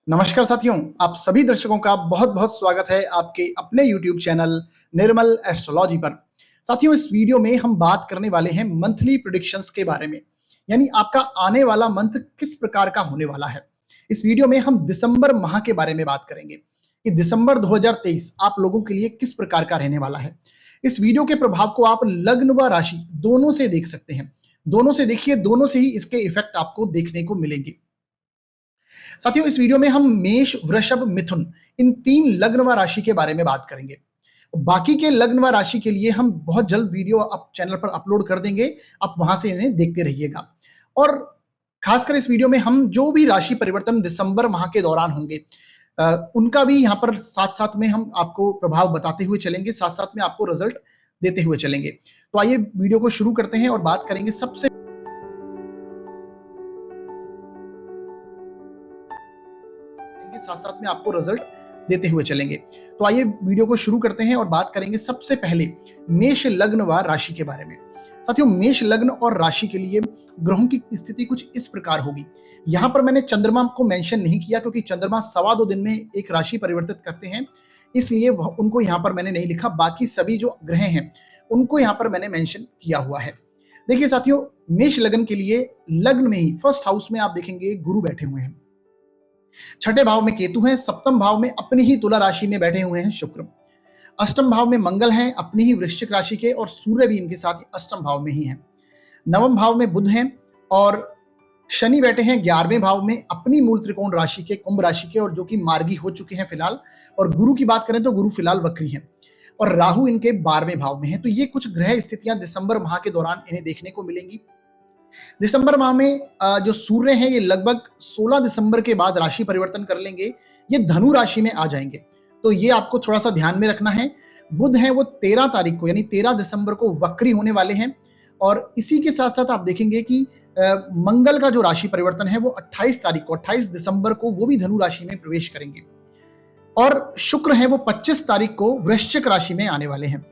नमस्कार साथियों, आप सभी दर्शकों का बहुत-बहुत स्वागत है आपके अपने YouTube चैनल निर्मल एस्ट्रोलॉजी पर। साथियों, इस वीडियो में हम बात करने वाले हैं मंथली प्रेडिक्शंस के बारे में, यानी आपका आने वाला मंथ किस प्रकार का होने वाला है। इस वीडियो में हम दिसंबर माह के बारे में बात करेंगे कि दिसंबर 2023 आप लोगों के लिए किस प्रकार का रहने वाला है। इस वीडियो के प्रभाव को आप लग्न व राशि दोनों से देख सकते हैं। दोनों से देखिए, दोनों से ही इसके इफेक्ट आपको देखने को मिलेंगे। साथियों, इस वीडियो में हम मेष, वृषभ, मिथुन इन 3 लग्न व राशि के बारे में बात करेंगे। बाकी के लग्न व राशि के लिए हम बहुत जल्द वीडियो आप चैनल पर अपलोड कर देंगे, आप वहां से इन्हें देखते रहिएगा। और खासकर इस वीडियो में हम जो भी राशि परिवर्तन दिसंबर माह के दौरान होंगे उनका भी यहाँ पर साथ-साथ में हम आपको प्रभाव बताते हुए चलेंगे, साथ-साथ में आपको रिजल्ट देते हुए चलेंगे। तो आइए वीडियो को शुरू करते हैं और बात करेंगे साथ साथ में आपको रिजल्ट देते हुए चलेंगे। तो आइए वीडियो को शुरू करते हैं और बात करेंगे सबसे पहले मेष लग्न व राशि के बारे में। साथियों, मेष लग्न और राशि के लिए ग्रहों की स्थिति कुछ इस प्रकार होगी। यहां पर मैंने चंद्रमा को मेंशन नहीं किया क्योंकि चंद्रमा 2.25 दिन में एक राशि परिवर्तित करते हैं, इसलिए उनको यहां पर मैंने नहीं लिखा। बाकी सभी जो ग्रह हैं उनको यहां पर मैंने मेंशन किया हुआ है। देखिए साथियों, मेष लग्न के लिए लग्न में ही फर्स्ट हाउस में आप देखेंगे गुरु बैठे हुए हैं, छठे भाव में केतु हैं, सप्तम भाव में अपनी ही तुला राशि में बैठे हुए हैं शुक्र, अष्टम भाव में मंगल हैं अपनी ही वृश्चिक राशि के, और सूर्य भी इनके साथ अष्टम भाव में ही हैं। नवम भाव में बुध हैं और शनि बैठे हैं 11वें भाव में अपनी मूल त्रिकोण राशि के, कुंभ राशि के, और जो कि मार्गी हो चुके हैं फिलहाल। और गुरु की बात करें तो गुरु फिलहाल वक्री हैं और राहु इनके 12वें भाव में है। तो ये कुछ ग्रह स्थितियां दिसंबर माह के दौरान इन्हें देखने को मिलेंगी। दिसंबर माह में जो सूर्य हैं ये लगभग 16 दिसंबर के बाद राशि परिवर्तन कर लेंगे, ये धनु राशि में आ जाएंगे, तो ये आपको थोड़ा सा ध्यान में रखना है। बुध है वो 13 तारीख को यानी 13 दिसंबर को वक्री होने वाले हैं, और इसी के साथ साथ आप देखेंगे कि मंगल का जो राशि परिवर्तन है वो 28 तारीख को 28 दिसंबर को वो भी धनु राशि में प्रवेश करेंगे, और शुक्र है वो 25 तारीख को वृश्चिक राशि में आने वाले हैं।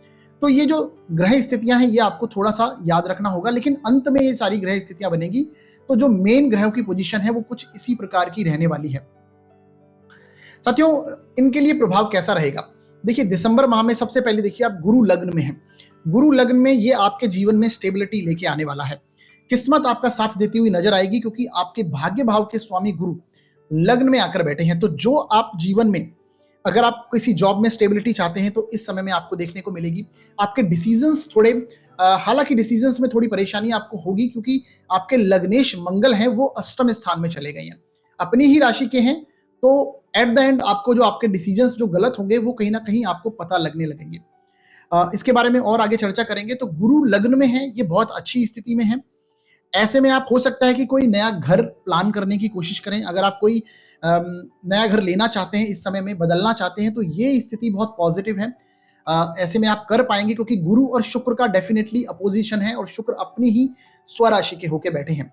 तो ये जो ग्रह स्थितियां हैं ये आपको थोड़ा सा याद रखना होगा, लेकिन अंत में ये सारी ग्रह स्थितियां बनेगी। तो जो मेन ग्रहों की पोजीशन है वो कुछ इसी प्रकार की रहने वाली है। साथियों, इनके लिए प्रभाव कैसा रहेगा? देखिए, दिसंबर माह में सबसे पहले देखिए आप गुरु लग्न में हैं। गुरु लग्न में ये आपके जीवन में स्टेबिलिटी लेके आने वाला है, किस्मत आपका साथ देती हुई नजर आएगी, क्योंकि आपके भाग्य भाव के स्वामी गुरु लग्न में आकर बैठे हैं। तो जो आप जीवन में, अगर आप किसी जॉब में स्टेबिलिटी चाहते हैं तो इस समय में आपको देखने को मिलेगी। आपके डिसीजंस थोड़े, हालांकि डिसीजंस में थोड़ी परेशानी आपको होगी, क्योंकि आपके लग्नेश मंगल हैं वो अष्टम स्थान में चले गए हैं, अपनी ही राशि के हैं। तो एट द एंड आपको जो आपके डिसीजंस जो गलत होंगे वो कहीं ना कहीं आपको पता लगने लगेंगे। इसके बारे में और आगे चर्चा करेंगे। तो गुरु लग्न में है, ये बहुत अच्छी स्थिति में है। ऐसे में आप, हो सकता है कि कोई नया घर प्लान करने की कोशिश करें। अगर आप कोई नया घर लेना चाहते हैं, इस समय में बदलना चाहते हैं, तो ये स्थिति बहुत पॉजिटिव है। ऐसे में आप कर पाएंगे, क्योंकि गुरु और शुक्र का डेफिनेटली अपोजिशन है, और शुक्र अपनी ही स्वराशि के होके बैठे हैं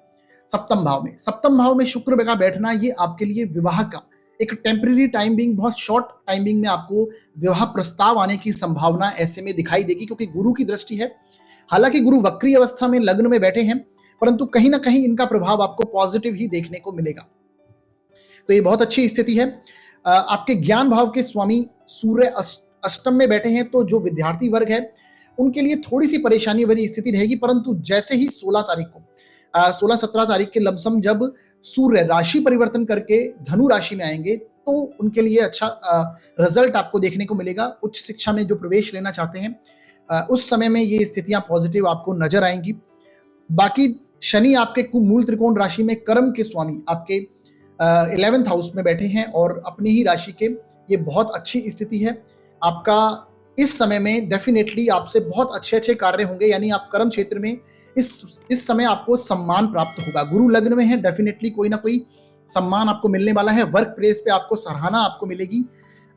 सप्तम भाव में। सप्तम भाव में शुक्र का बैठना ये आपके लिए विवाह का एक टेम्परेरी टाइम बिंग, बहुत शॉर्ट टाइमिंग में आपको विवाह प्रस्ताव आने की संभावना ऐसे में दिखाई देगी, क्योंकि गुरु की दृष्टि है। हालांकि गुरु वक्री अवस्था में लग्न में बैठे हैं, परंतु कहीं ना कहीं इनका प्रभाव आपको पॉजिटिव ही देखने को मिलेगा। तो ये बहुत अच्छी स्थिति है। आपके ज्ञान भाव के स्वामी सूर्य अष्टम में बैठे हैं, तो जो विद्यार्थी वर्ग है उनके लिए थोड़ी सी परेशानी भरी स्थिति रहेगी, परंतु जैसे ही 16 तारीख को 16-17 तारीख के लमसम जब सूर्य राशि परिवर्तन करके धनु राशि में आएंगे, तो उनके लिए अच्छा रिजल्ट आपको देखने को मिलेगा। उच्च शिक्षा में जो प्रवेश लेना चाहते हैं उस समय में ये स्थितियां पॉजिटिव आपको नजर आएंगी। बाकी शनि आपके मूल त्रिकोण राशि में कर्म के स्वामी आपके 11th हाउस में बैठे हैं और अपनी ही राशि के, ये बहुत अच्छी स्थिति है। आपका इस समय में डेफिनेटली आपसे बहुत अच्छे अच्छे कार्य होंगे, यानी आप कर्म क्षेत्र में इस समय आपको सम्मान प्राप्त होगा। गुरु लग्न में है, डेफिनेटली कोई ना कोई सम्मान आपको मिलने वाला है। वर्क प्लेस पे आपको सराहना आपको मिलेगी।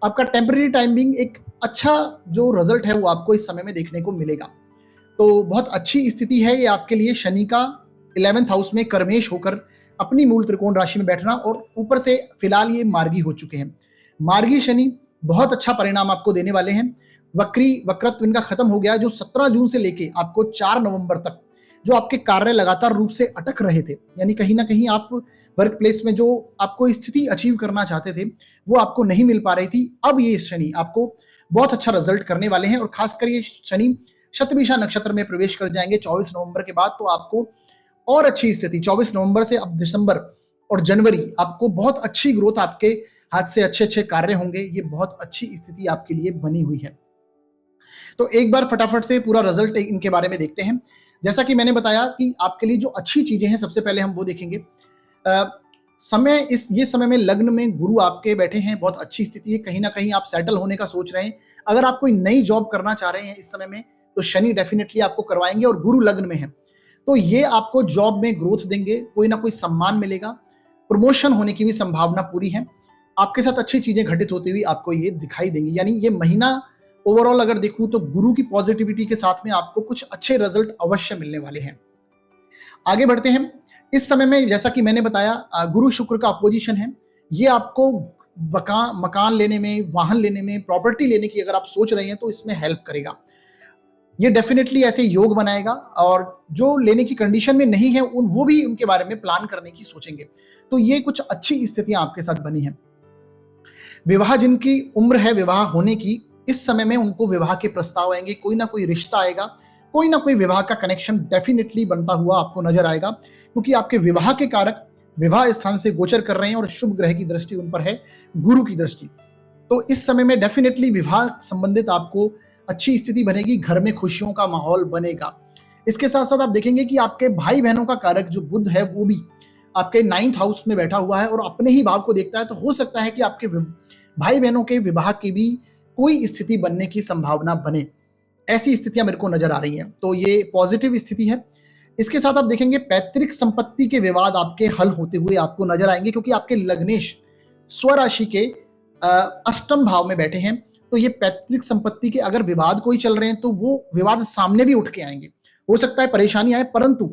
आपका टेम्परेरी टाइमिंग एक अच्छा जो रिजल्ट है वो आपको इस समय में देखने को मिलेगा। तो बहुत अच्छी स्थिति है ये आपके लिए। शनि का 11th हाउस में कर्मेश होकर अपनी मूल त्रिकोण राशि में बैठना, और ऊपर से फिलहाल ये मार्गी हो चुके हैं। मार्गी शनि बहुत अच्छा परिणाम आपको देने वाले हैं। वक्रत्व इनका खत्म हो गया। जो 17 जून से लेके आपको 4 नवंबर तक जो आपके कार्य लगातार रूप से अटक रहे थे, यानी कहीं ना कहीं आप वर्क प्लेस में जो आपको स्थिति अचीव करना चाहते थे वो आपको नहीं मिल पा रही थी, अब ये शनि आपको बहुत अच्छा रिजल्ट करने वाले हैं। और खासकर ये शनि शतभिषा नक्षत्र में प्रवेश कर जाएंगे 24 नवंबर के बाद, तो आपको और अच्छी स्थिति 24 नवंबर से अब दिसंबर और जनवरी आपको बहुत अच्छी ग्रोथ, आपके हाथ से अच्छे अच्छे कार्य होंगे। ये बहुत अच्छी स्थिति आपके लिए बनी हुई है। तो एक बार फटाफट से पूरा रिजल्ट इनके बारे में देखते हैं। जैसा कि मैंने बताया कि आपके लिए जो अच्छी चीजें हैं सबसे पहले हम वो देखेंगे। ये समय में लग्न में गुरु आपके बैठे हैं, बहुत अच्छी स्थिति है। कहीं ना कहीं आप सेटल होने का सोच रहे हैं। अगर आप कोई नई जॉब करना चाह रहे हैं इस समय में, तो शनि डेफिनेटली आपको करवाएंगे और गुरु लग्न में है, तो ये आपको जॉब में ग्रोथ देंगे, कोई ना कोई सम्मान मिलेगा, प्रमोशन होने की भी संभावना पूरी है। आपके साथ अच्छी चीजें घटित होती हुई आपको ये दिखाई देंगी। यानी ये महीना ओवरऑल अगर देखूं तो गुरु की पॉजिटिविटी के साथ में आपको कुछ अच्छे रिजल्ट अवश्य मिलने वाले हैं। आगे बढ़ते हैं। इस समय में जैसा कि मैंने बताया गुरु शुक्र का अपोजिशन है, ये आपको मकान लेने में, वाहन लेने में, प्रॉपर्टी लेने की अगर आप सोच रहे हैं तो इसमें हेल्प करेगा। ये डेफिनेटली ऐसे योग बनाएगा और जो लेने की कंडीशन में नहीं है वो भी उनके बारे में प्लान करने की सोचेंगे। तो ये कुछ अच्छी स्थितियां आपके साथ बनी हैं। विवाह जिनकी उम्र है विवाह होने की, इस समय में उनको विवाह के प्रस्ताव आएंगे, कोई ना कोई रिश्ता आएगा, कोई ना कोई विवाह का कनेक्शन डेफिनेटली बनता हुआ आपको नजर आएगा, क्योंकि आपके विवाह के कारक विवाह स्थान से गोचर कर रहे हैं और शुभ ग्रह की दृष्टि उन पर है, गुरु की दृष्टि। तो इस समय में डेफिनेटली विवाह संबंधित आपको अच्छी स्थिति बनेगी, घर में खुशियों का माहौल बनेगा। इसके साथ साथ आप देखेंगे कि आपके भाई बहनों का कारक जो बुध है वो भी आपके 9th हाउस में बैठा हुआ है और अपने ही भाव को देखता है, तो हो सकता है कि आपके भाई बहनों के विवाह की भी कोई स्थिति बनने की संभावना बने। ऐसी स्थितियां मेरे को नजर आ रही हैं, तो ये पॉजिटिव स्थिति है। इसके साथ आप देखेंगे पैतृक संपत्ति के विवाद आपके हल होते हुए आपको नजर आएंगे, क्योंकि आपके लग्नेश स्वराशि के अष्टम भाव में बैठे हैं। तो ये पैतृक संपत्ति के अगर विवाद कोई चल रहे हैं तो वो विवाद सामने भी उठ के आएंगे। हो सकता है परेशानी आए, परंतु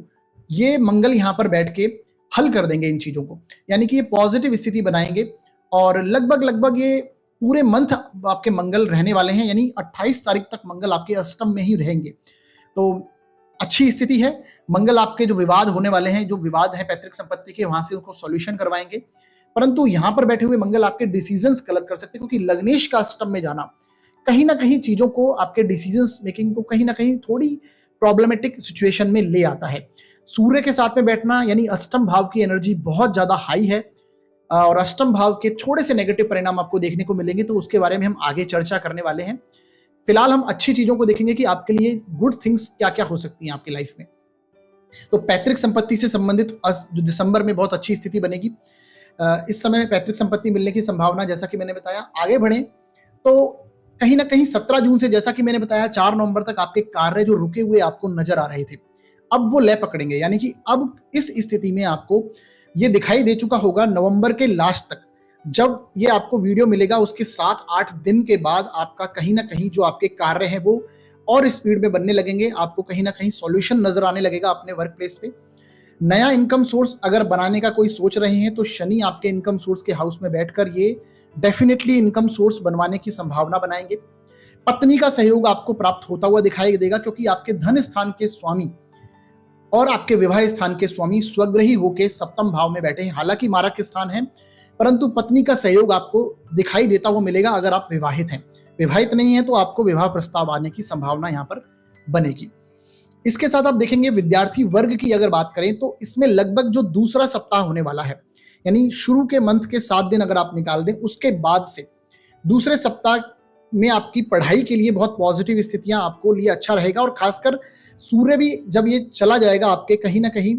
ये मंगल यहां पर बैठ के हल कर देंगे इन चीजों को। यानी कि ये पॉजिटिव स्थिति बनाएंगे और लगभग ये पूरे मंथ आपके मंगल रहने वाले हैं, यानी 28 तारीख तक मंगल आपके अष्टम में ही रहेंगे। तो अच्छी स्थिति है। मंगल आपके जो विवाद होने वाले हैं, जो विवाद है पैतृक संपत्ति के, वहां से उनको सॉल्यूशन करवाएंगे। परंतु यहां पर बैठे हुए मंगल आपके डिसीजंस गलत कर सकते हैं, क्योंकि लग्नेश का अष्टम में जाना कहीं ना कहीं चीजों को, आपके डिसीजंस मेकिंग को कहीं ना कहीं थोड़ी प्रॉब्लमेटिक सिचुएशन में ले आता है। सूर्य के साथ में बैठना यानी अष्टम भाव की एनर्जी बहुत ज्यादा हाई है और अष्टम भाव के थोड़े से नेगेटिव परिणाम आपको देखने को मिलेंगे, तो उसके बारे में हम आगे चर्चा करने वाले हैं। फिलहाल हम अच्छी चीजों को देखेंगे कि आपके लिए गुड थिंग्स क्या क्या हो सकती हैं आपकी लाइफ में। तो पैतृक संपत्ति से संबंधित जो दिसंबर में बहुत अच्छी स्थिति बनेगी। इस समय पैतृक संपत्ति मिलने की संभावना, जैसा कि मैंने बताया। आगे बढ़े तो कहीं ना कहीं 17 जून से, जैसा कि मैंने बताया, 4 नवंबर तक आपके कार्य जो रुके हुए आपको नजर आ रहे थे, अब वो लय पकड़ेंगे। यानी कि अब इस स्थिति में आपको ये दिखाई दे चुका होगा नवंबर के लास्ट तक। जब ये आपको वीडियो मिलेगा उसके 7-8 दिन के बाद आपका कहीं ना कहीं जो आपके कार्य हैं वो और स्पीड में बनने लगेंगे। आपको कहीं ना कहीं सॉल्यूशन नजर आने लगेगा अपने वर्क प्लेस पे। नया इनकम सोर्स अगर बनाने का कोई सोच रहे हैं तो शनि आपके इनकम सोर्स के हाउस में बैठकर ये डेफिनेटली इनकम सोर्स बनवाने की संभावना बनाएंगे। पत्नी का सहयोग आपको प्राप्त होता हुआ दिखाई देगा, क्योंकि आपके धन स्थान के स्वामी और आपके विवाह स्थान के स्वामी स्वग्रही होके सप्तम भाव में बैठे हैं। हालांकि मारक स्थान है, परंतु पत्नी का सहयोग आपको दिखाई देता हुआ मिलेगा अगर आप विवाहित हैं। विवाहित नहीं है तो आपको विवाह प्रस्ताव आने की संभावना यहां पर बनेगी। इसके साथ आप देखेंगे विद्यार्थी वर्ग की अगर बात करें तो इसमें लगभग जो दूसरा सप्ताह होने वाला है, यानी शुरू के मंथ के 7 दिन अगर आप निकाल दें, उसके बाद से दूसरे सप्ताह में आपकी पढ़ाई के लिए बहुत पॉजिटिव स्थितियां आपको लिए अच्छा रहेगा। और खासकर सूर्य भी जब ये चला जाएगा आपके कहीं ना कहीं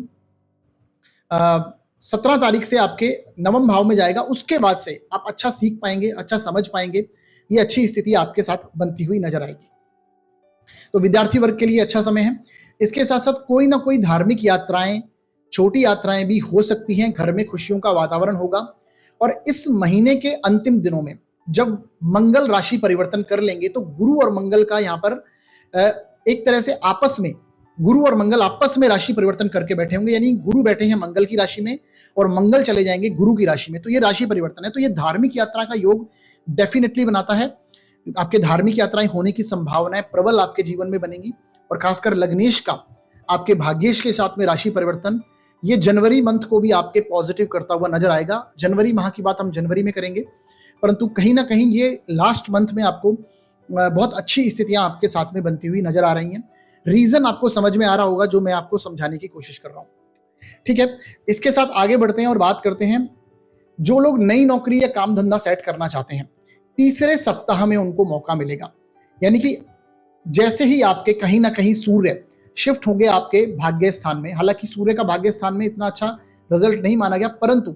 17 तारीख से आपके नवम भाव में जाएगा, उसके बाद से आप अच्छा सीख पाएंगे, अच्छा समझ पाएंगे। ये अच्छी स्थिति आपके साथ बनती हुई नजर आएगी। तो विद्यार्थी वर्ग के लिए अच्छा समय है। इसके साथ साथ कोई ना कोई धार्मिक यात्राएं, छोटी यात्राएं भी हो सकती हैं। घर में खुशियों का वातावरण होगा। और इस महीने के अंतिम दिनों में जब मंगल राशि परिवर्तन कर लेंगे तो गुरु और मंगल का यहाँ पर एक तरह से आपस में, गुरु और मंगल आपस में राशि परिवर्तन करके बैठे होंगे। यानी गुरु बैठे हैं मंगल की राशि में और मंगल चले जाएंगे गुरु की राशि में, तो ये राशि परिवर्तन है। तो ये धार्मिक यात्रा का योग डेफिनेटली बनाता है। आपके धार्मिक यात्राएं होने की संभावनाएं प्रबल आपके जीवन में बनेगी। और खासकर लग्नेश का आपके भाग्येश के साथ में राशि परिवर्तन, ये जनवरी मंथ को भी आपके पॉजिटिव करता हुआ नजर आएगा। जनवरी माह की बात हम जनवरी में करेंगे, परंतु कहीं ना कहीं ये लास्ट मंथ में आपको बहुत अच्छी स्थितियां आपके साथ में बनती हुई नजर आ रही हैं। रीजन आपको समझ में आ रहा होगा जो मैं आपको समझाने की कोशिश कर रहा हूं। ठीक है, इसके साथ आगे बढ़ते हैं और बात करते हैं जो लोग नई नौकरी या काम धंधा सेट करना चाहते हैं, तीसरे सप्ताह में उनको मौका मिलेगा। यानी कि जैसे ही आपके कहीं ना कहीं सूर्य शिफ्ट होंगे आपके भाग्य स्थान में, हालांकि सूर्य का भाग्य स्थान में इतना अच्छा रिजल्ट नहीं माना गया, परंतु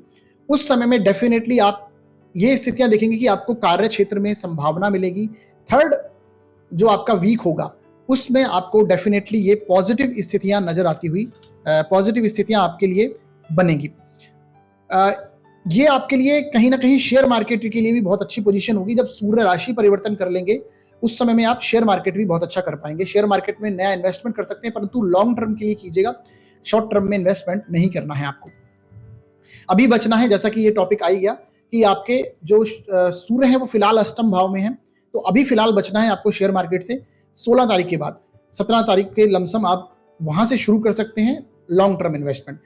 उस समय में डेफिनेटली आप ये स्थितियां देखेंगे कि आपको कार्य क्षेत्र में संभावना मिलेगी। थर्ड जो आपका वीक होगा उसमें आपको डेफिनेटली ये पॉजिटिव स्थितियां नजर आती हुई, पॉजिटिव स्थितियां आपके लिए बनेगी। ये आपके लिए कहीं ना कहीं शेयर मार्केट के लिए भी बहुत अच्छी पोजीशन होगी। जब सूर्य राशि परिवर्तन कर लेंगे उस समय में आप शेयर मार्केट भी बहुत अच्छा कर पाएंगे। शेयर मार्केट में नया इन्वेस्टमेंट कर सकते हैं, परंतु लॉन्ग टर्म के लिए कीजिएगा, शॉर्ट टर्म में इन्वेस्टमेंट नहीं करना है आपको। अभी बचना है, जैसा कि ये टॉपिक आ ही गया कि आपके जो सूर्य है वो फिलहाल अष्टम भाव में है, तो अभी फिलहाल बचना है आपको शेयर मार्केट से। 16 तारीख के बाद 17 तारीख के लमसम आप वहां से शुरू कर सकते हैं लॉन्ग टर्म इन्वेस्टमेंट।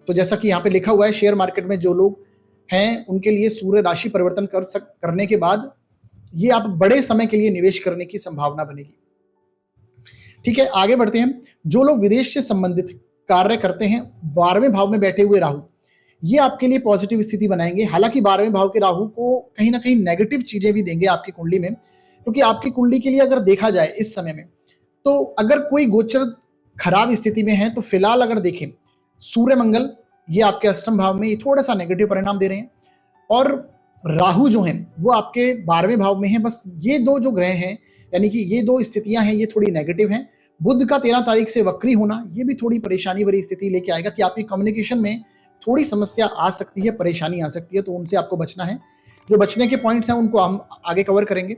तो जैसा कि यहाँ पे लिखा हुआ है, शेयर मार्केट में जो लोग हैं उनके लिए सूर्य राशि परिवर्तन करने के बाद ये आप बड़े समय के लिए निवेश करने की संभावना बनेगी। ठीक है, आगे बढ़ते हैं। जो लोग विदेश से संबंधित कार्य करते हैं, 12वें भाव में बैठे हुए राहु ये आपके लिए पॉजिटिव स्थिति बनाएंगे। हालांकि 12वें भाव के राहु को कहीं ना कहीं नेगेटिव चीजें भी देंगे आपकी कुंडली में, क्योंकि आपकी कुंडली के लिए अगर देखा जाए इस समय में, तो अगर कोई गोचर खराब स्थिति में है तो फिलहाल अगर देखें सूर्य मंगल ये आपके अष्टम भाव में ये थोड़ा सा नेगेटिव परिणाम दे रहे हैं, और राहु जो हैं वो आपके 12वें भाव में हैं। बस ये दो जो ग्रह हैं, यानी कि ये दो स्थितियां हैं, ये थोड़ी नेगेटिव हैं। बुध का 13 तारीख से वक्री होना ये भी थोड़ी परेशानी भरी स्थिति लेके आएगा कि आपकी कम्युनिकेशन में थोड़ी समस्या आ सकती है, परेशानी आ सकती है, तो उनसे आपको बचना है। जो बचने के पॉइंट्स हैं उनको हम आगे कवर करेंगे।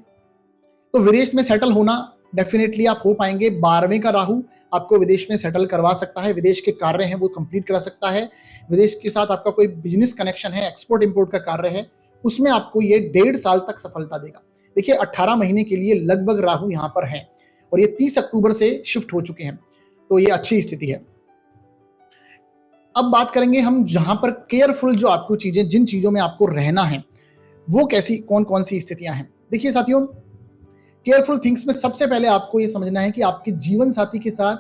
तो विदेश में सेटल होना डेफिनेटली आप हो पाएंगे। 12वें का राहु आपको विदेश में सेटल करवा सकता है, विदेश के कार्य हैं वो कंप्लीट करा सकता है। विदेश के साथ आपका कोई बिजनेस कनेक्शन है, एक्सपोर्ट इंपोर्ट का कार्य है, उसमें आपको ये 1.5 साल तक सफलता देगा। देखिए 18 महीने के लिए लगभग राहु यहाँ पर है और ये 30 अक्टूबर से शिफ्ट हो चुके हैं, तो ये अच्छी स्थिति है। अब बात करेंगे हम जहां पर केयरफुल जो आपको चीजें, जिन चीजों में आपको रहना है वो कैसी कौन कौन सी स्थितियां हैं। देखिए साथियों, केयरफुल थिंग्स में सबसे पहले आपको ये समझना है कि आपके जीवन साथी के साथ,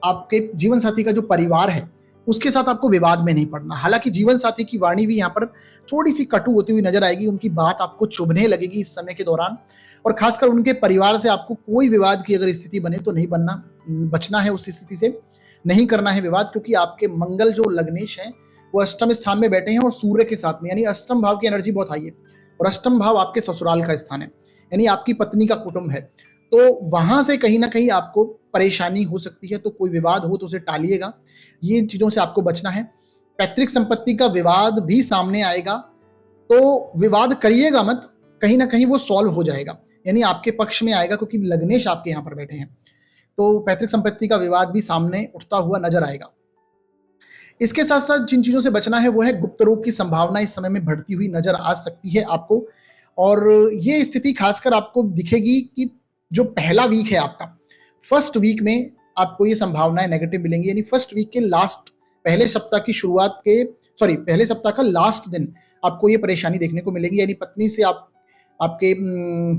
आपके जीवन साथी का जो परिवार है उसके साथ आपको विवाद में नहीं पड़ना। हालांकि जीवन साथी की वाणी भी यहाँ पर थोड़ी सी कटु होती हुई नजर आएगी, उनकी बात आपको चुभने लगेगी इस समय के दौरान, और खासकर उनके परिवार से आपको कोई विवाद की अगर स्थिति बने तो नहीं बनना, बचना है उस स्थिति से, नहीं करना है विवाद, क्योंकि आपके मंगल जो लग्नेश हैं वो अष्टम स्थान में बैठे हैं और सूर्य के साथ में, यानी अष्टम भाव की एनर्जी बहुत हाई है, और अष्टम भाव आपके ससुराल का स्थान है, यानी आपकी पत्नी का कुटुंब है, तो वहां से कहीं ना कहीं आपको परेशानी हो सकती है। तो कोई विवाद हो तो उसे टालिएगा, ये चीजों से आपको बचना है। पैतृक संपत्ति का विवाद भी सामने आएगा, तो विवाद करिएगा मत, कहीं ना कहीं वो सॉल्व हो जाएगा, यानी आपके पक्ष में आएगा, क्योंकि लग्नेश आपके यहाँ पर बैठे हैं, तो पैतृक संपत्ति का विवाद भी सामने उठता हुआ नजर आएगा। इसके साथ साथ जिन चीजों से बचना है वो है गुप्त रोग की संभावना इस समय में बढ़ती हुई नजर आ सकती है आपको, और ये स्थिति खासकर आपको दिखेगी कि जो पहला वीक है आपका, फर्स्ट वीक में आपको ये संभावनाएं नेगेटिव मिलेंगी, यानी फर्स्ट वीक के लास्ट, पहले सप्ताह की शुरुआत के, पहले सप्ताह का लास्ट दिन आपको ये परेशानी देखने को मिलेगी, यानी पत्नी से आपके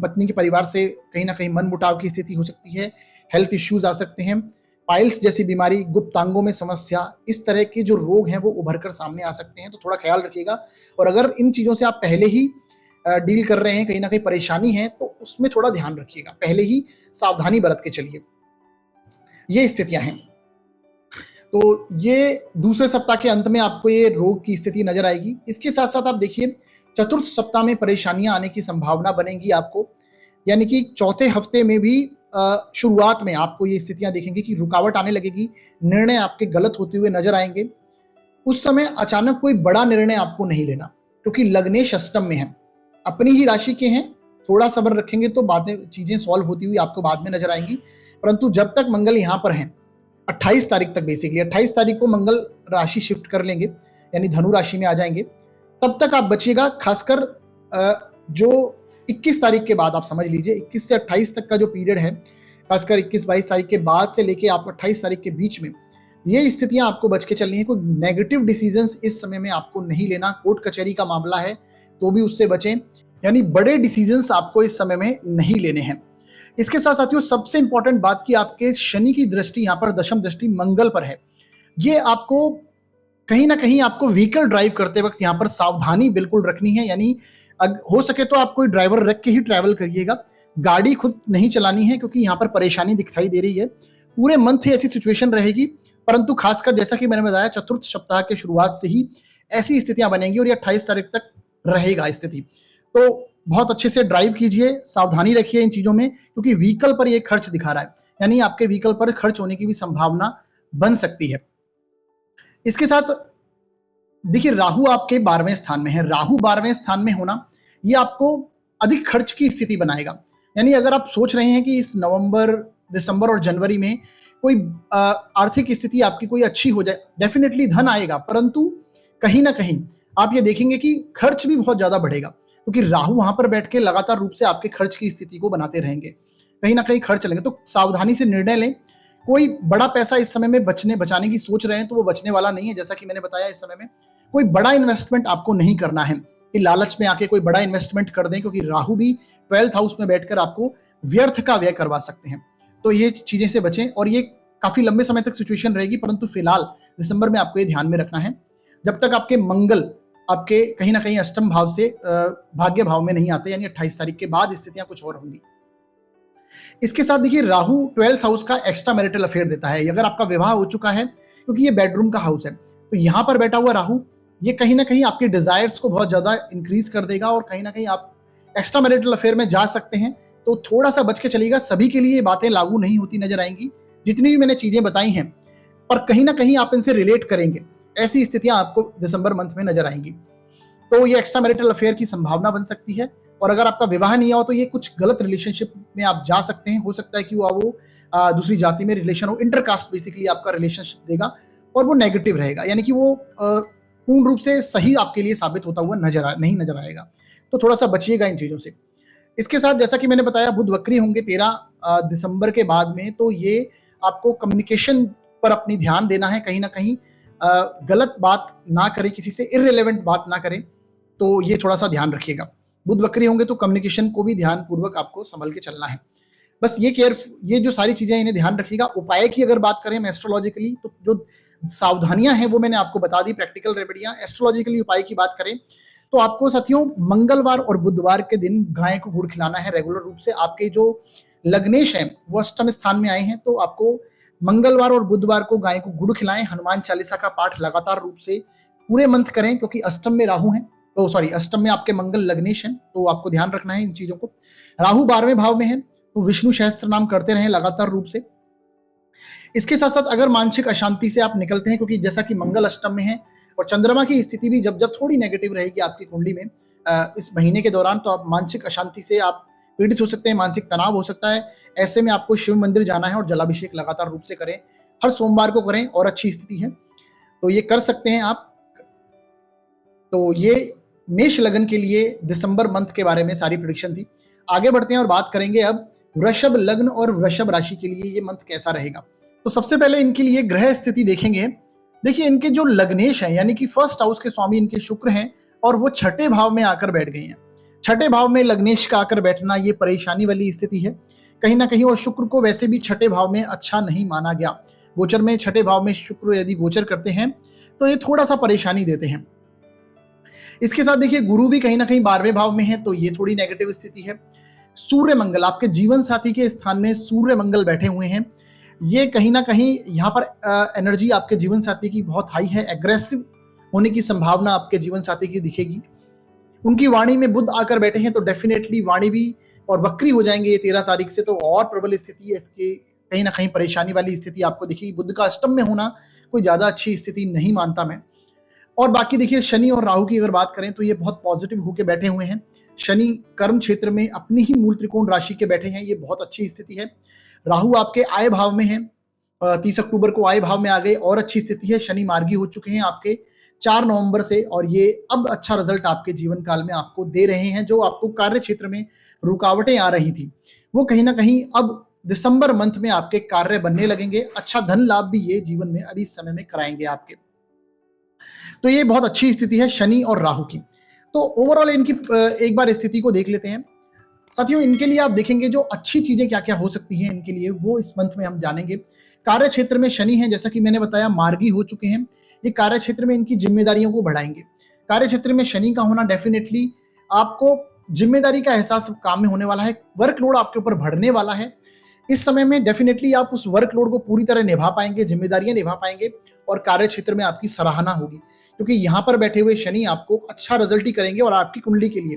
पत्नी के परिवार से कहीं ना कहीं मनमुटाव की स्थिति हो सकती है, हेल्थ इश्यूज आ सकते हैं, पाइल्स जैसी बीमारी, गुप्तांगों में समस्या, इस तरह के जो रोग हैं वो उभर कर सामने आ सकते हैं, तो थोड़ा ख्याल रखिएगा। और अगर इन चीजों से आप पहले ही डील कर रहे हैं, कहीं ना कहीं परेशानी है, तो उसमें थोड़ा ध्यान रखिएगा, पहले ही सावधानी बरत के चलिए। ये स्थितियां हैं, तो ये दूसरे सप्ताह के अंत में आपको ये रोग की स्थिति नजर आएगी। इसके साथ साथ आप देखिए चतुर्थ सप्ताह में परेशानियां आने की संभावना बनेगी आपको, यानी कि चौथे हफ्ते में भी शुरुआत में आपको ये स्थितियां देखेंगे कि रुकावट आने लगेगी, निर्णय आपके गलत होते हुए नजर आएंगे। उस समय अचानक कोई बड़ा निर्णय आपको नहीं लेना, क्योंकि लग्नेश अष्टम में है, अपनी ही राशि के हैं, थोड़ा सब्र रखेंगे तो बातें, चीजें सॉल्व होती हुई आपको बाद में नजर आएंगी। परंतु जब तक मंगल यहाँ पर हैं, 28 तारीख तक, बेसिकली 28 तारीख को मंगल राशि शिफ्ट कर लेंगे, यानी धनु राशि में आ जाएंगे, तब तक आप बचिएगा। खासकर जो 21 तारीख के बाद, आप समझ लीजिए 21 से 28 तक का जो पीरियड है, खासकर 21-22 तारीख के बाद से लेके आप 28 तारीख के बीच में ये स्थितियां आपको बच के चलनी है। कोई नेगेटिव डिसीजंस इस समय में आपको नहीं लेना। कोर्ट कचहरी का मामला है तो भी उससे बचें, यानी बड़े डिसीजंस आपको इस समय में नहीं लेने हैं। इसके साथ साथियों सबसे इंपॉर्टेंट बात कि आपके शनि की दृष्टि यहाँ पर दशम दृष्टि मंगल पर है। ये आपको कहीं ना कहीं आपको व्हीकल ड्राइव करते वक्त यहाँ पर सावधानी बिल्कुल रखनी है, यानी हो सके तो आप कोई ड्राइवर रख के ही ट्रैवल करिएगा, गाड़ी खुद नहीं चलानी है, क्योंकि यहाँ पर परेशानी दिखाई दे रही है। पूरे मंथ ऐसी सिचुएशन रहेगी, परंतु खासकर जैसा कि मैंने बताया चतुर्थ सप्ताह के शुरुआत से ही ऐसी स्थितियां बनेंगी और ये 28 तारीख तक रहेगा स्थिति। तो बहुत अच्छे से ड्राइव कीजिए, सावधानी रखिए इन चीजों में, क्योंकि व्हीकल पर ये खर्च दिखा रहा है, यानी आपके व्हीकल पर खर्च होने की भी संभावना बन सकती है। इसके साथ देखिए राहु आपके 12वें स्थान में है। राहु 12वें स्थान में होना ये आपको अधिक खर्च की स्थिति बनाएगा। यानी अगर आप सोच रहे हैं कि इस नवंबर, दिसंबर और जनवरी में कोई आर्थिक स्थिति आपकी कोई अच्छी हो जाए, डेफिनेटली धन आएगा, परंतु कहीं ना कहीं आप ये देखेंगे कि खर्च भी बहुत ज्यादा बढ़ेगा, क्योंकि राहु वहां पर बैठ के लगातार रूप से आपके खर्च की स्थिति को बनाते रहेंगे, कहीं ना कहीं खर्च चलेंगे। तो सावधानी से निर्णय लें। कोई बड़ा पैसा इस समय में बचाने की सोच रहे हैं तो वो बचने वाला नहीं है। जैसा कि मैंने बताया, इस समय में कोई बड़ा इन्वेस्टमेंट आपको नहीं करना है कि लालच में आके कोई बड़ा इन्वेस्टमेंट कर दें, क्योंकि राहु भी 12th हाउस में बैठकर आपको व्यर्थ का व्यय करवा सकते हैं। तो ये चीजें से बचें, और ये काफी लंबे समय तक सिचुएशन रहेगी, परंतु फिलहाल दिसंबर में आपको ये ध्यान में रखना है, जब तक आपके मंगल आपके कहीं ना कहीं अष्टम भाव से भाग्य भाव में नहीं आते, यानी 28 तारीख के बाद स्थितियां कुछ और होंगी। इसके साथ देखिए राहु 12th हाउस का एक्स्ट्रा मैरिटल अफेयर देता है। अगर आपका विवाह हो चुका है, क्योंकि ये बेडरूम का हाउस है, तो यहां पर बैठा हुआ राहु ये कहीं ना कहीं आपके डिजायर्स को बहुत ज्यादा इंक्रीज कर देगा, और कहीं ना कहीं आप एक्स्ट्रा मैरिटल अफेयर में जा सकते हैं। तो थोड़ा सा बच के चलिएगा। सभी के लिए ये बातें लागू नहीं होती नजर आएंगी, जितनी भी मैंने चीजें बताई हैं, पर कहीं ना कहीं आप इनसे रिलेट करेंगे, ऐसी स्थितियां आपको दिसंबर मंथ में नजर आएंगी। तो ये एक्स्ट्रा मैरिटल अफेयर की संभावना बन सकती है। और अगर आपका विवाह नहीं हुआ तो ये कुछ गलत रिलेशनशिप में आप जा सकते हैं। हो सकता है कि वो दूसरी जाति में रिलेशन हो, इंटरकास्ट बेसिकली आपका रिलेशनशिप देगा, और वो नेगेटिव रहेगा, यानी कि वो पूर्ण रूप से सही आपके लिए साबित होता हुआ नहीं नजर आएगा। तो थोड़ा सा बचिएगा इन चीजों से। इसके साथ जैसा कि मैंने बताया, बुध वक्री होंगे 13 दिसंबर के बाद में, तो ये आपको कम्युनिकेशन पर अपनी ध्यान देना है। कहीं ना कहीं गलत बात ना करें, किसी से इररिलेवेंट बात ना करें, तो ये थोड़ा सा ध्यान रखिएगा। बुध वक्री होंगे तो कम्युनिकेशन को भी ध्यान पूर्वक आपको संभल के चलना है। बस ये जो सारी चीजें इन्हें ध्यान रखिएगा। उपाय की अगर बात करें एस्ट्रोलॉजिकली, तो जो सावधानियां हैं वो मैंने आपको बता दी, प्रैक्टिकल रेमेडियां। एस्ट्रोलॉजिकली उपाय की बात करें तो आपको साथियों मंगलवार और बुधवार के दिन गाय को गुड़ खिलाना है रेगुलर रूप से। आपके जो लग्नेश हैं वो अष्टम स्थान में आए हैं, तो आपको मंगलवार और बुधवार को गाय को गुड़ खिलाएं। हनुमान चालीसा का पाठ लगातार रूप से पूरे मंथ करें, क्योंकि अष्टम में राहु है, तो सॉरी अष्टम में आपके मंगल लग्नेश हैं, तो आपको ध्यान रखना है इन चीजों को। राहु 12वें भाव में है, तो विष्णु सहस्त्र नाम करते रहें लगातार रूप से। इसके साथ साथ अगर मानसिक अशांति से आप निकलते हैं, क्योंकि जैसा कि मंगल अष्टम में है और चंद्रमा की स्थिति भी जब जब थोड़ी नेगेटिव रहेगी आपकी कुंडली में इस महीने के दौरान, तो आप मानसिक अशांति से आप पीड़ित हो सकते हैं, मानसिक तनाव हो सकता है। ऐसे में आपको शिव मंदिर जाना है और जलाभिषेक लगातार रूप से करें, हर सोमवार को करें और अच्छी स्थिति है तो ये कर सकते हैं आप। तो ये मेष लगन के लिए दिसंबर मंथ के बारे में सारी प्रेडिक्शन थी। आगे बढ़ते हैं और बात करेंगे अब वृषभ लग्न और वृषभ राशि के लिए ये मंथ कैसा रहेगा। तो सबसे पहले इनके लिए ग्रह स्थिति देखेंगे। देखिए इनके जो लग्नेश हैं, यानी कि फर्स्ट हाउस के स्वामी इनके शुक्र हैं, और वो छठे भाव में आकर बैठ गए हैं। छठे भाव में लग्नेश का आकर बैठना ये परेशानी वाली स्थिति है कहीं ना कहीं, और शुक्र को वैसे भी छठे भाव में अच्छा नहीं माना गया। गोचर में छठे भाव में शुक्र यदि गोचर करते हैं तो ये थोड़ा सा परेशानी देते हैं। इसके साथ देखिए गुरु भी कहीं ना कहीं 12वें भाव में है, तो ये थोड़ी नेगेटिव स्थिति है। सूर्य मंगल आपके जीवन साथी के स्थान में सूर्य मंगल बैठे हुए हैं, ये कहीं ना कहीं यहाँ पर एनर्जी आपके जीवन साथी की बहुत हाई है, एग्रेसिव होने की संभावना आपके जीवन साथी की दिखेगी। उनकी वाणी में बुध आकर बैठे हैं, तो डेफिनेटली वाणी भी और वक्री हो जाएंगे ये 13 तारीख से, तो और प्रबल स्थिति है इसकी, कहीं ना कहीं परेशानी वाली स्थिति आपको दिखेगी। बुध का अष्टम में होना कोई ज्यादा अच्छी स्थिति नहीं मानता मैं। और बाकी देखिए शनि और राहु की अगर बात करें तो ये बहुत पॉजिटिव होके बैठे हुए हैं। शनि कर्म क्षेत्र में अपनी ही मूल त्रिकोण राशि के बैठे हैं, ये बहुत अच्छी स्थिति है। राहु आपके आय भाव में है, 30 अक्टूबर को आय भाव में आ गए, और अच्छी स्थिति है। शनि मार्गी हो चुके हैं आपके 4 नवंबर से, और ये अब अच्छा रिजल्ट आपके जीवन काल में आपको दे रहे हैं। जो आपको कार्य क्षेत्र में रुकावटें आ रही थी वो कहीं ना कहीं अब दिसंबर मंथ में आपके कार्य बनने लगेंगे। अच्छा धन लाभ भी ये जीवन में अभी इस समय में कराएंगे आपके। तो ये बहुत अच्छी स्थिति है शनि और राहु की। तो ओवरऑल इनकी एक बार स्थिति को देख लेते हैं। साथियों, इनके लिए आप देखेंगे जो अच्छी चीजें क्या क्या हो सकती हैं इनके लिए, वो इस मंथ में हम जानेंगे। कार्य क्षेत्र में शनि है, जैसा कि मैंने बताया, मार्गी हो चुके हैं। ये कार्य क्षेत्र में इनकी जिम्मेदारियों को बढ़ाएंगे। कार्य क्षेत्र में शनि का होना डेफिनेटली आपको जिम्मेदारी का एहसास काम में होने वाला है। वर्कलोड आपके ऊपर बढ़ने वाला है। इस समय में डेफिनेटली आप उस वर्कलोड को पूरी तरह निभा पाएंगे, जिम्मेदारियां निभा पाएंगे और कार्य क्षेत्र में आपकी सराहना होगी, क्योंकि यहां पर बैठे हुए शनि आपको अच्छा रिजल्ट ही करेंगे। और आपकी कुंडली के लिए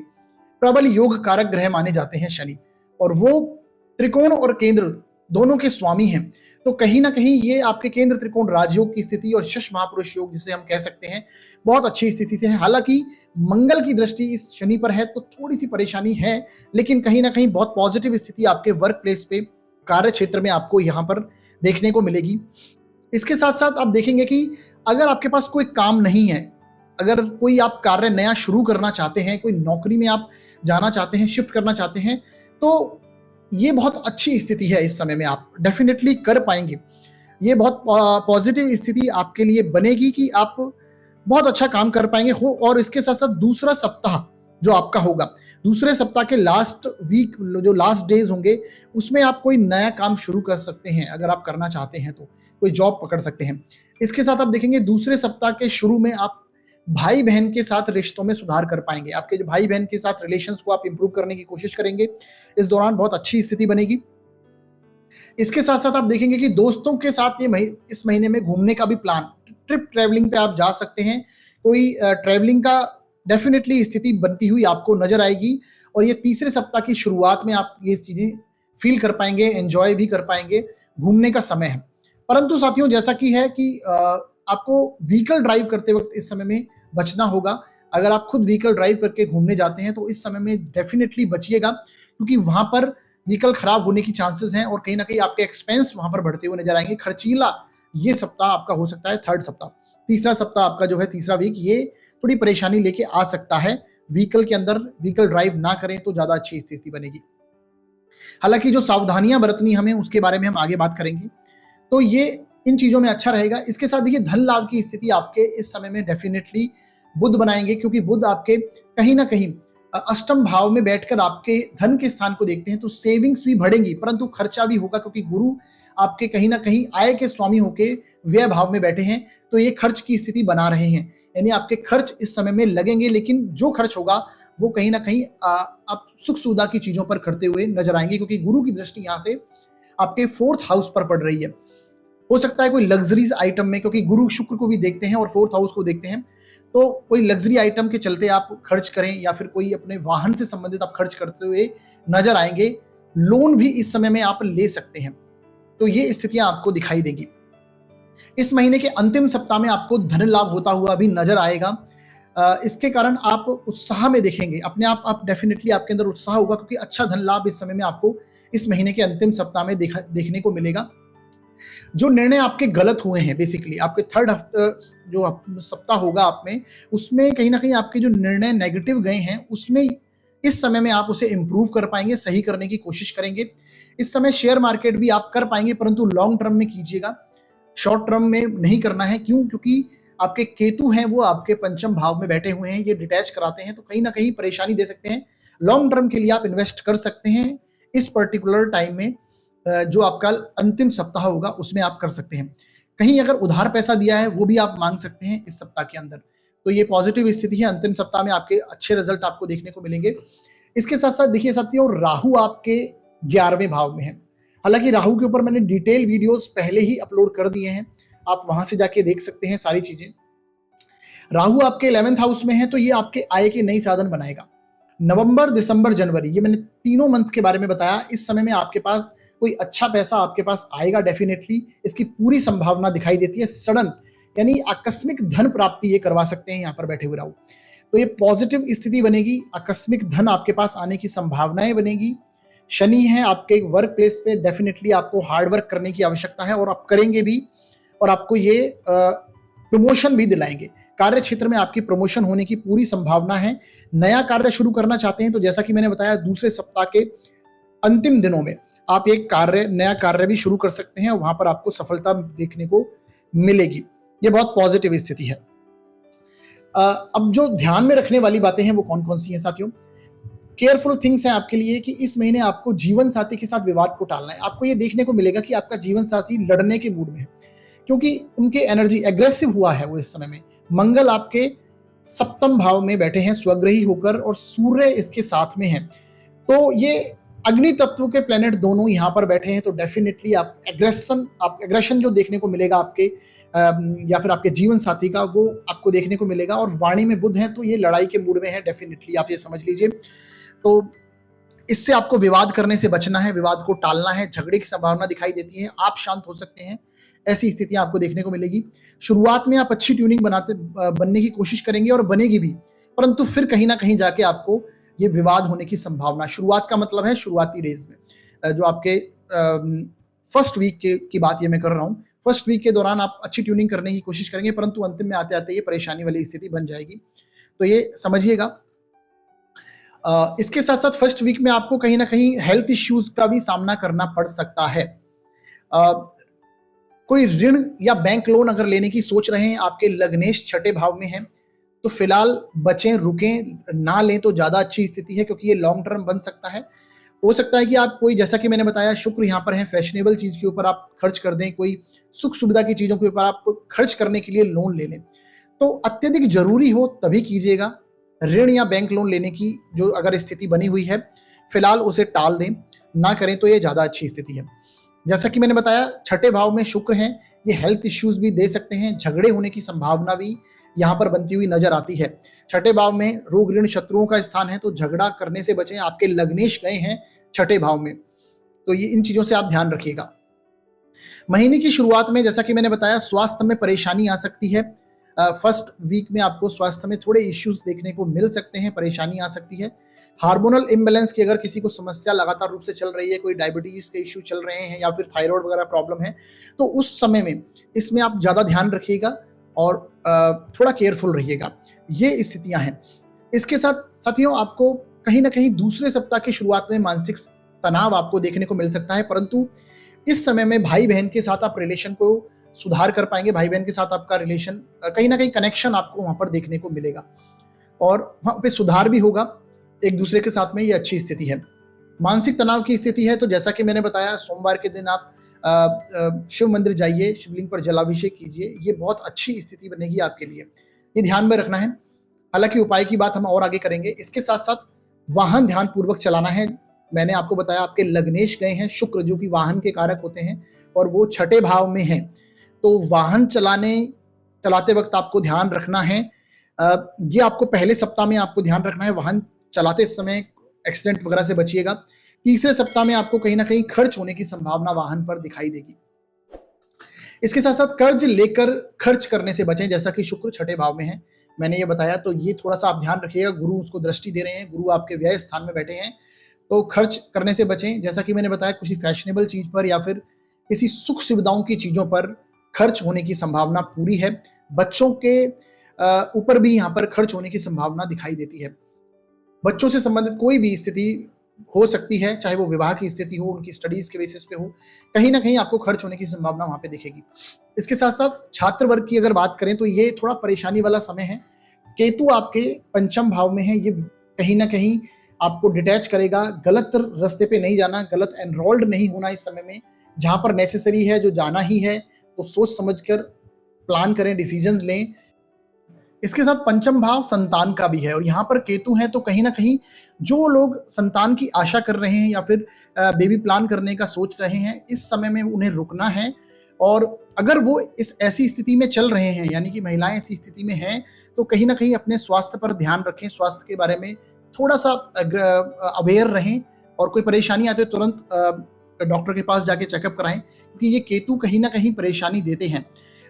प्रबल योग कारक ग्रह माने जाते हैं शनि, और वो त्रिकोण और केंद्र दोनों के स्वामी हैं। तो कहीं ना कहीं ये आपके केंद्र त्रिकोण राजयोग की स्थिति और शश महापुरुष योग जिसे हम कह सकते हैं, बहुत अच्छी स्थिति से है। हालांकि मंगल की दृष्टि इस शनि पर है तो थोड़ी सी परेशानी है, लेकिन कहीं ना कहीं बहुत पॉजिटिव स्थिति आपके वर्क प्लेस पे, कार्य क्षेत्र में आपको यहां पर देखने को मिलेगी। इसके साथ साथ आप देखेंगे कि अगर आपके पास कोई काम नहीं है, अगर कोई आप कार्य नया शुरू करना चाहते हैं, कोई नौकरी में आप जाना चाहते हैं, शिफ्ट करना चाहते हैं, तो ये बहुत अच्छी स्थिति है। इस समय में आप डेफिनेटली कर पाएंगे। ये बहुत पॉजिटिव स्थिति आपके लिए बनेगी कि आप बहुत अच्छा काम कर पाएंगे हो। और इसके साथ साथ दूसरा सप्ताह जो आपका होगा, दूसरे सप्ताह के लास्ट वीक, जो लास्ट डेज होंगे, उसमें आप कोई नया काम शुरू कर सकते हैं। अगर आप करना चाहते हैं तो कोई जॉब पकड़ सकते हैं। इसके साथ आप देखेंगे दूसरे सप्ताह के शुरू में आप भाई बहन के साथ रिश्तों में सुधार कर पाएंगे। आपके जो भाई बहन के साथ रिलेशंस को आप इंप्रूव करने की कोशिश करेंगे। इस दौरान बहुत अच्छी स्थिति बनेगी। इसके साथ साथ आप देखेंगे कि दोस्तों के साथ इस महीने में घूमने का भी प्लान, ट्रिप ट्रैवलिंग पे आप जा सकते हैं। कोई ट्रैवलिंग का डेफिनेटली स्थिति बनती हुई आपको नजर आएगी। और ये तीसरे सप्ताह की शुरुआत में आप ये चीजें फील कर पाएंगे, एंजॉय भी कर पाएंगे। घूमने का समय है। परंतु साथियों, जैसा कि है कि आपको व्हीकल ड्राइव करते वक्त इस समय में बचना होगा। अगर आप खुद व्हीकल ड्राइव करके घूमने जाते हैं तो इस समय में डेफिनेटली बचिएगा, क्योंकि वहां पर व्हीकल खराब होने की चांसेस हैं और कहीं ना कहीं आपके एक्सपेंस वहां पर बढ़ते हुए नजर आएंगे। खर्चीला ये सप्ताह आपका हो सकता है, थर्ड सप्ताह। तीसरा सप्ताह आपका जो है, तीसरा वीक, ये थोड़ी परेशानी लेके आ सकता है। व्हीकल के अंदर व्हीकल ड्राइव ना करें तो ज्यादा अच्छी स्थिति बनेगी। हालांकि जो सावधानियां बरतनी हमें, उसके बारे में हम आगे बात करेंगे। तो ये इन चीजों में अच्छा रहेगा। इसके साथ देखिए धन लाभ की स्थिति आपके इस समय में डेफिनेटली बुध बनाएंगे, क्योंकि बुध आपके कहीं ना कहीं अष्टम भाव में बैठकर आपके धन के स्थान को देखते हैं। तो सेविंग्स भी बढ़ेंगी, परंतु खर्चा भी होगा, क्योंकि गुरु आपके कहीं ना कहीं आय के स्वामी होके व्यय भाव में बैठे हैं। तो ये खर्च की स्थिति बना रहे हैं, यानी आपके खर्च इस समय में लगेंगे, लेकिन जो खर्च होगा वो कहीं ना कहीं आप सुख सुविधा की चीजों पर करते हुए नजर आएंगे, क्योंकि गुरु की दृष्टि यहाँ से आपके 4th हाउस पर पड़ रही है। हो सकता है कोई लग्जरीज आइटम में, क्योंकि गुरु शुक्र को भी देखते हैं और 4th हाउस को देखते हैं, तो कोई लग्जरी आइटम के चलते आप खर्च करें, या फिर कोई अपने वाहन से संबंधित आप खर्च करते हुए नजर आएंगे। लोन भी इस समय में आप ले सकते हैं। तो ये स्थितियां आपको दिखाई देंगी। इस महीने के अंतिम सप्ताह में आपको धन लाभ होता हुआ भी नजर आएगा। इसके कारण आप उत्साह में देखेंगे अपने आप डेफिनेटली आपके अंदर उत्साह होगा, क्योंकि अच्छा धन लाभ इस समय में आपको इस महीने के अंतिम सप्ताह में देखने को मिलेगा। जो निर्णय आपके गलत हुए हैं, बेसिकली आपके थर्ड जो सप्ताह होगा आप में, उसमें कहीं ना कहीं आपके जो निर्णय नेगेटिव गए हैं, उसमें इस समय में आप उसे इंप्रूव कर पाएंगे, सही करने की कोशिश करेंगे। इस समय शेयर मार्केट भी आप कर पाएंगे, परंतु लॉन्ग टर्म में कीजिएगा, शॉर्ट टर्म में नहीं करना है। क्यों? क्योंकि आपके केतु हैं, वो आपके पंचम भाव में बैठे हुए हैं, ये डिटैच कराते हैं, तो कहीं ना कहीं परेशानी दे सकते हैं। लॉन्ग टर्म के लिए आप इन्वेस्ट कर सकते हैं इस पर्टिकुलर टाइम में, जो आपका अंतिम सप्ताह होगा उसमें आप कर सकते हैं। कहीं अगर उधार पैसा दिया है वो भी आप मांग सकते हैं इस सप्ताह के अंदर। तो ये पॉजिटिव स्थिति है। अंतिम सप्ताह में आपके अच्छे रिजल्ट आपको देखने को मिलेंगे। इसके साथ साथ देखिए साथियों, राहु आपके 11वें भाव में है। हालांकि राहु के ऊपर मैंने डिटेल वीडियोस पहले ही अपलोड कर दिए हैं, आप वहां से जाके देख सकते हैं सारी चीजें। राहु आपके 11th हाउस में है, तो ये आपके आय के नई साधन बनाएगा। नवंबर, दिसंबर, जनवरी, ये मैंने तीनों मंथ के बारे में बताया। इस समय में आपके पास कोई अच्छा पैसा आपके पास आएगा डेफिनेटली, इसकी पूरी संभावना दिखाई देती है। सडन यानी आकस्मिक धन प्राप्ति ये करवा सकते हैं यहाँ पर बैठे हुए राहु। तो ये पॉजिटिव स्थिति बनेगी, आकस्मिक धन आपके पास आने की संभावनाएं बनेगी। शनि है आपके वर्क प्लेस पे, डेफिनेटली आपको हार्ड वर्क करने की आवश्यकता है और आप करेंगे भी, और आपको ये प्रमोशन भी दिलाएंगे। कार्य क्षेत्र में आपकी प्रमोशन होने की पूरी संभावना है। नया कार्य शुरू करना चाहते हैं तो जैसा कि मैंने बताया, दूसरे सप्ताह के अंतिम दिनों में आप एक नया कार्य भी शुरू कर सकते हैं और वहां पर आपको सफलता देखने को मिलेगी। ये बहुत पॉजिटिव स्थिति है। अब जो ध्यान में रखने वाली बातें हैं वो कौन कौन सी हैं साथियों? केयरफुल थिंग्स हैं आपके लिए कि इस महीने आपको जीवन साथी के साथ विवाद को टालना है। आपको ये देखने को मिलेगा कि आपका जीवन साथी लड़ने के मूड में है, क्योंकि उनके एनर्जी एग्रेसिव हुआ है वो इस समय में। मंगल आपके सप्तम भाव में बैठे हैं स्वग्रही होकर और सूर्य इसके साथ में है। तो ये अग्नि तत्व के प्लेनेट दोनों यहाँ पर बैठे हैं, तो डेफिनेटली आप एग्रेशन जो देखने को मिलेगा आपके या फिर आपके जीवन साथी का, वो आपको देखने को मिलेगा। और वाणी में बुध है तो ये लड़ाई के मूड में है, डेफिनेटली आप ये समझ लीजिए। तो इससे आपको विवाद करने से बचना है, विवाद को टालना है, झगड़े की संभावना दिखाई देती है, आप शांत हो सकते हैं, ऐसी स्थितियां आपको देखने को मिलेगी। शुरुआत में आप अच्छी ट्यूनिंग बनने की कोशिश करेंगे और बनेगी भी, परंतु फिर कहीं ना कहीं जाके आपको ये विवाद होने की संभावना, शुरुआत का मतलब है शुरुआती डेज में, जो आपके फर्स्ट वीक की बात ये मैं कर रहा हूँ। फर्स्ट वीक के दौरान आप अच्छी ट्यूनिंग करने की कोशिश करेंगे, परंतु अंतिम में आते आते ये परेशानी वाली स्थिति बन जाएगी, तो ये समझिएगा। इसके साथ साथ फर्स्ट वीक में आपको कहीं ना कहीं हेल्थ इश्यूज का भी सामना करना पड़ सकता है। कोई ऋण या बैंक लोन अगर लेने की सोच रहे हैं, आपके लग्नेश छठे भाव में है, तो फिलहाल बचें, रुकें, ना लें तो ज्यादा अच्छी स्थिति है, क्योंकि ये लॉन्ग टर्म बन सकता है। हो सकता है कि आप कोई, जैसा कि मैंने बताया, शुक्र यहाँ पर है, फैशनेबल चीज के ऊपर आप खर्च कर दें, कोई सुख सुविधा की चीजों के ऊपर आप खर्च करने के लिए लोन ले लें। तो अत्यधिक जरूरी हो तभी कीजिएगा। ऋण या बैंक लोन लेने की जो अगर स्थिति बनी हुई है, फिलहाल उसे टाल दें, ना करें तो ये ज्यादा अच्छी स्थिति है। जैसा कि मैंने बताया, छठे भाव में शुक्र है, ये हेल्थ इश्यूज भी दे सकते हैं, झगड़े होने की संभावना भी यहाँ पर बनती हुई नजर आती है। छठे भाव में रोग ऋण शत्रुओं का स्थान है, तो झगड़ा करने से बचें। आपके लग्नेश गए हैं छठे भाव में, तो ये इन चीजों से आप ध्यान रखिएगा। महीने की शुरुआत में जैसा कि मैंने बताया, स्वास्थ्य में परेशानी आ सकती है। फर्स्ट वीक में आपको स्वास्थ्य में थोड़े इश्यूज देखने को मिल सकते हैं, परेशानी आ सकती है। हार्मोनल इम्बैलेंस की अगर किसी को समस्या लगातार रूप से चल रही है, कोई डायबिटीज के इश्यू चल रहे हैं या फिर थायराइड वगैरह प्रॉब्लम है, तो उस समय में इसमें आप ज्यादा ध्यान रखिएगा और थोड़ा केयरफुल रहिएगा। ये स्थितियां हैं। इसके साथ साथियों, आपको कहीं ना कहीं दूसरे सप्ताह की शुरुआत में मानसिक तनाव आपको देखने को मिल सकता है, परंतु इस समय में भाई बहन के साथ आप रिलेशन को सुधार कर पाएंगे। भाई बहन के साथ आपका रिलेशन, कहीं ना कहीं कनेक्शन आपको वहां पर देखने को मिलेगा और वहां पे सुधार भी होगा एक दूसरे के साथ में। ये अच्छी स्थिति है। मानसिक तनाव की स्थिति है, तो जैसा कि मैंने बताया, सोमवार के दिन आप शिव मंदिर जाइए, शिवलिंग पर जलाभिषेक कीजिए, ये बहुत अच्छी स्थिति बनेगी आपके लिए, ये ध्यान में रखना है। हालांकि उपाय की बात हम और आगे करेंगे। इसके साथ साथ वाहन ध्यान पूर्वक चलाना है। मैंने आपको बताया, आपके लग्नेश गए हैं शुक्र, जो कि वाहन के कारक होते हैं, और वो छठे भाव में है, तो वाहन चलाते वक्त आपको ध्यान रखना है। ये आपको पहले सप्ताह में आपको ध्यान रखना है, वाहन चलाते समय एक्सीडेंट वगैरह से बचिएगा। तीसरे सप्ताह में आपको कहीं ना कहीं खर्च होने की संभावना वाहन पर दिखाई देगी। इसके साथ साथ कर्ज लेकर खर्च करने से बचें, जैसा कि शुक्र छठे भाव में है, मैंने ये बताया, तो ये थोड़ा सा आप ध्यान रखिएगा। गुरु उसको दृष्टि दे रहे हैं, गुरु आपके व्यय स्थान में बैठे हैं, तो खर्च करने से बचें। जैसा कि मैंने बताया, किसी फैशनेबल चीज पर या फिर किसी सुख सुविधाओं की चीजों पर खर्च होने की संभावना पूरी है। बच्चों के ऊपर भी यहाँ पर खर्च होने की संभावना दिखाई देती है। बच्चों से संबंधित कोई भी स्थिति हो सकती है, चाहे वो विवाह की स्थिति हो, उनकी स्टडीज के बेसिस पे हो, कहीं ना कहीं आपको खर्च होने की संभावना वहां पे दिखेगी। इसके साथ साथ छात्र वर्ग की अगर बात करें, तो ये थोड़ा परेशानी वाला समय है। केतु आपके पंचम भाव में है, ये कहीं ना कहीं आपको डिटैच करेगा। गलत रास्ते पे नहीं जाना, गलत एनरोल्ड नहीं होना इस समय में। जहां पर नेसेसरी है, जो जाना ही है, तो सोच समझकर प्लान करें, डिसीजन लें। इसके साथ पंचम भाव संतान का भी है, और यहाँ पर केतु है, तो कहीं ना कहीं जो लोग संतान की आशा कर रहे हैं या फिर बेबी प्लान करने का सोच रहे हैं, इस समय में उन्हें रुकना है। और अगर वो इस ऐसी स्थिति में चल रहे हैं, यानी कि महिलाएं ऐसी स्थिति में हैं, तो कहीं ना कहीं अपने स्वास्थ्य पर ध्यान रखें, स्वास्थ्य के बारे में थोड़ा सा अवेयर रहें, और कोई परेशानी आते तो तुरंत डॉक्टर के पास जाके चेकअप कराएं, क्योंकि ये केतु कहीं ना कहीं परेशानी देते हैं।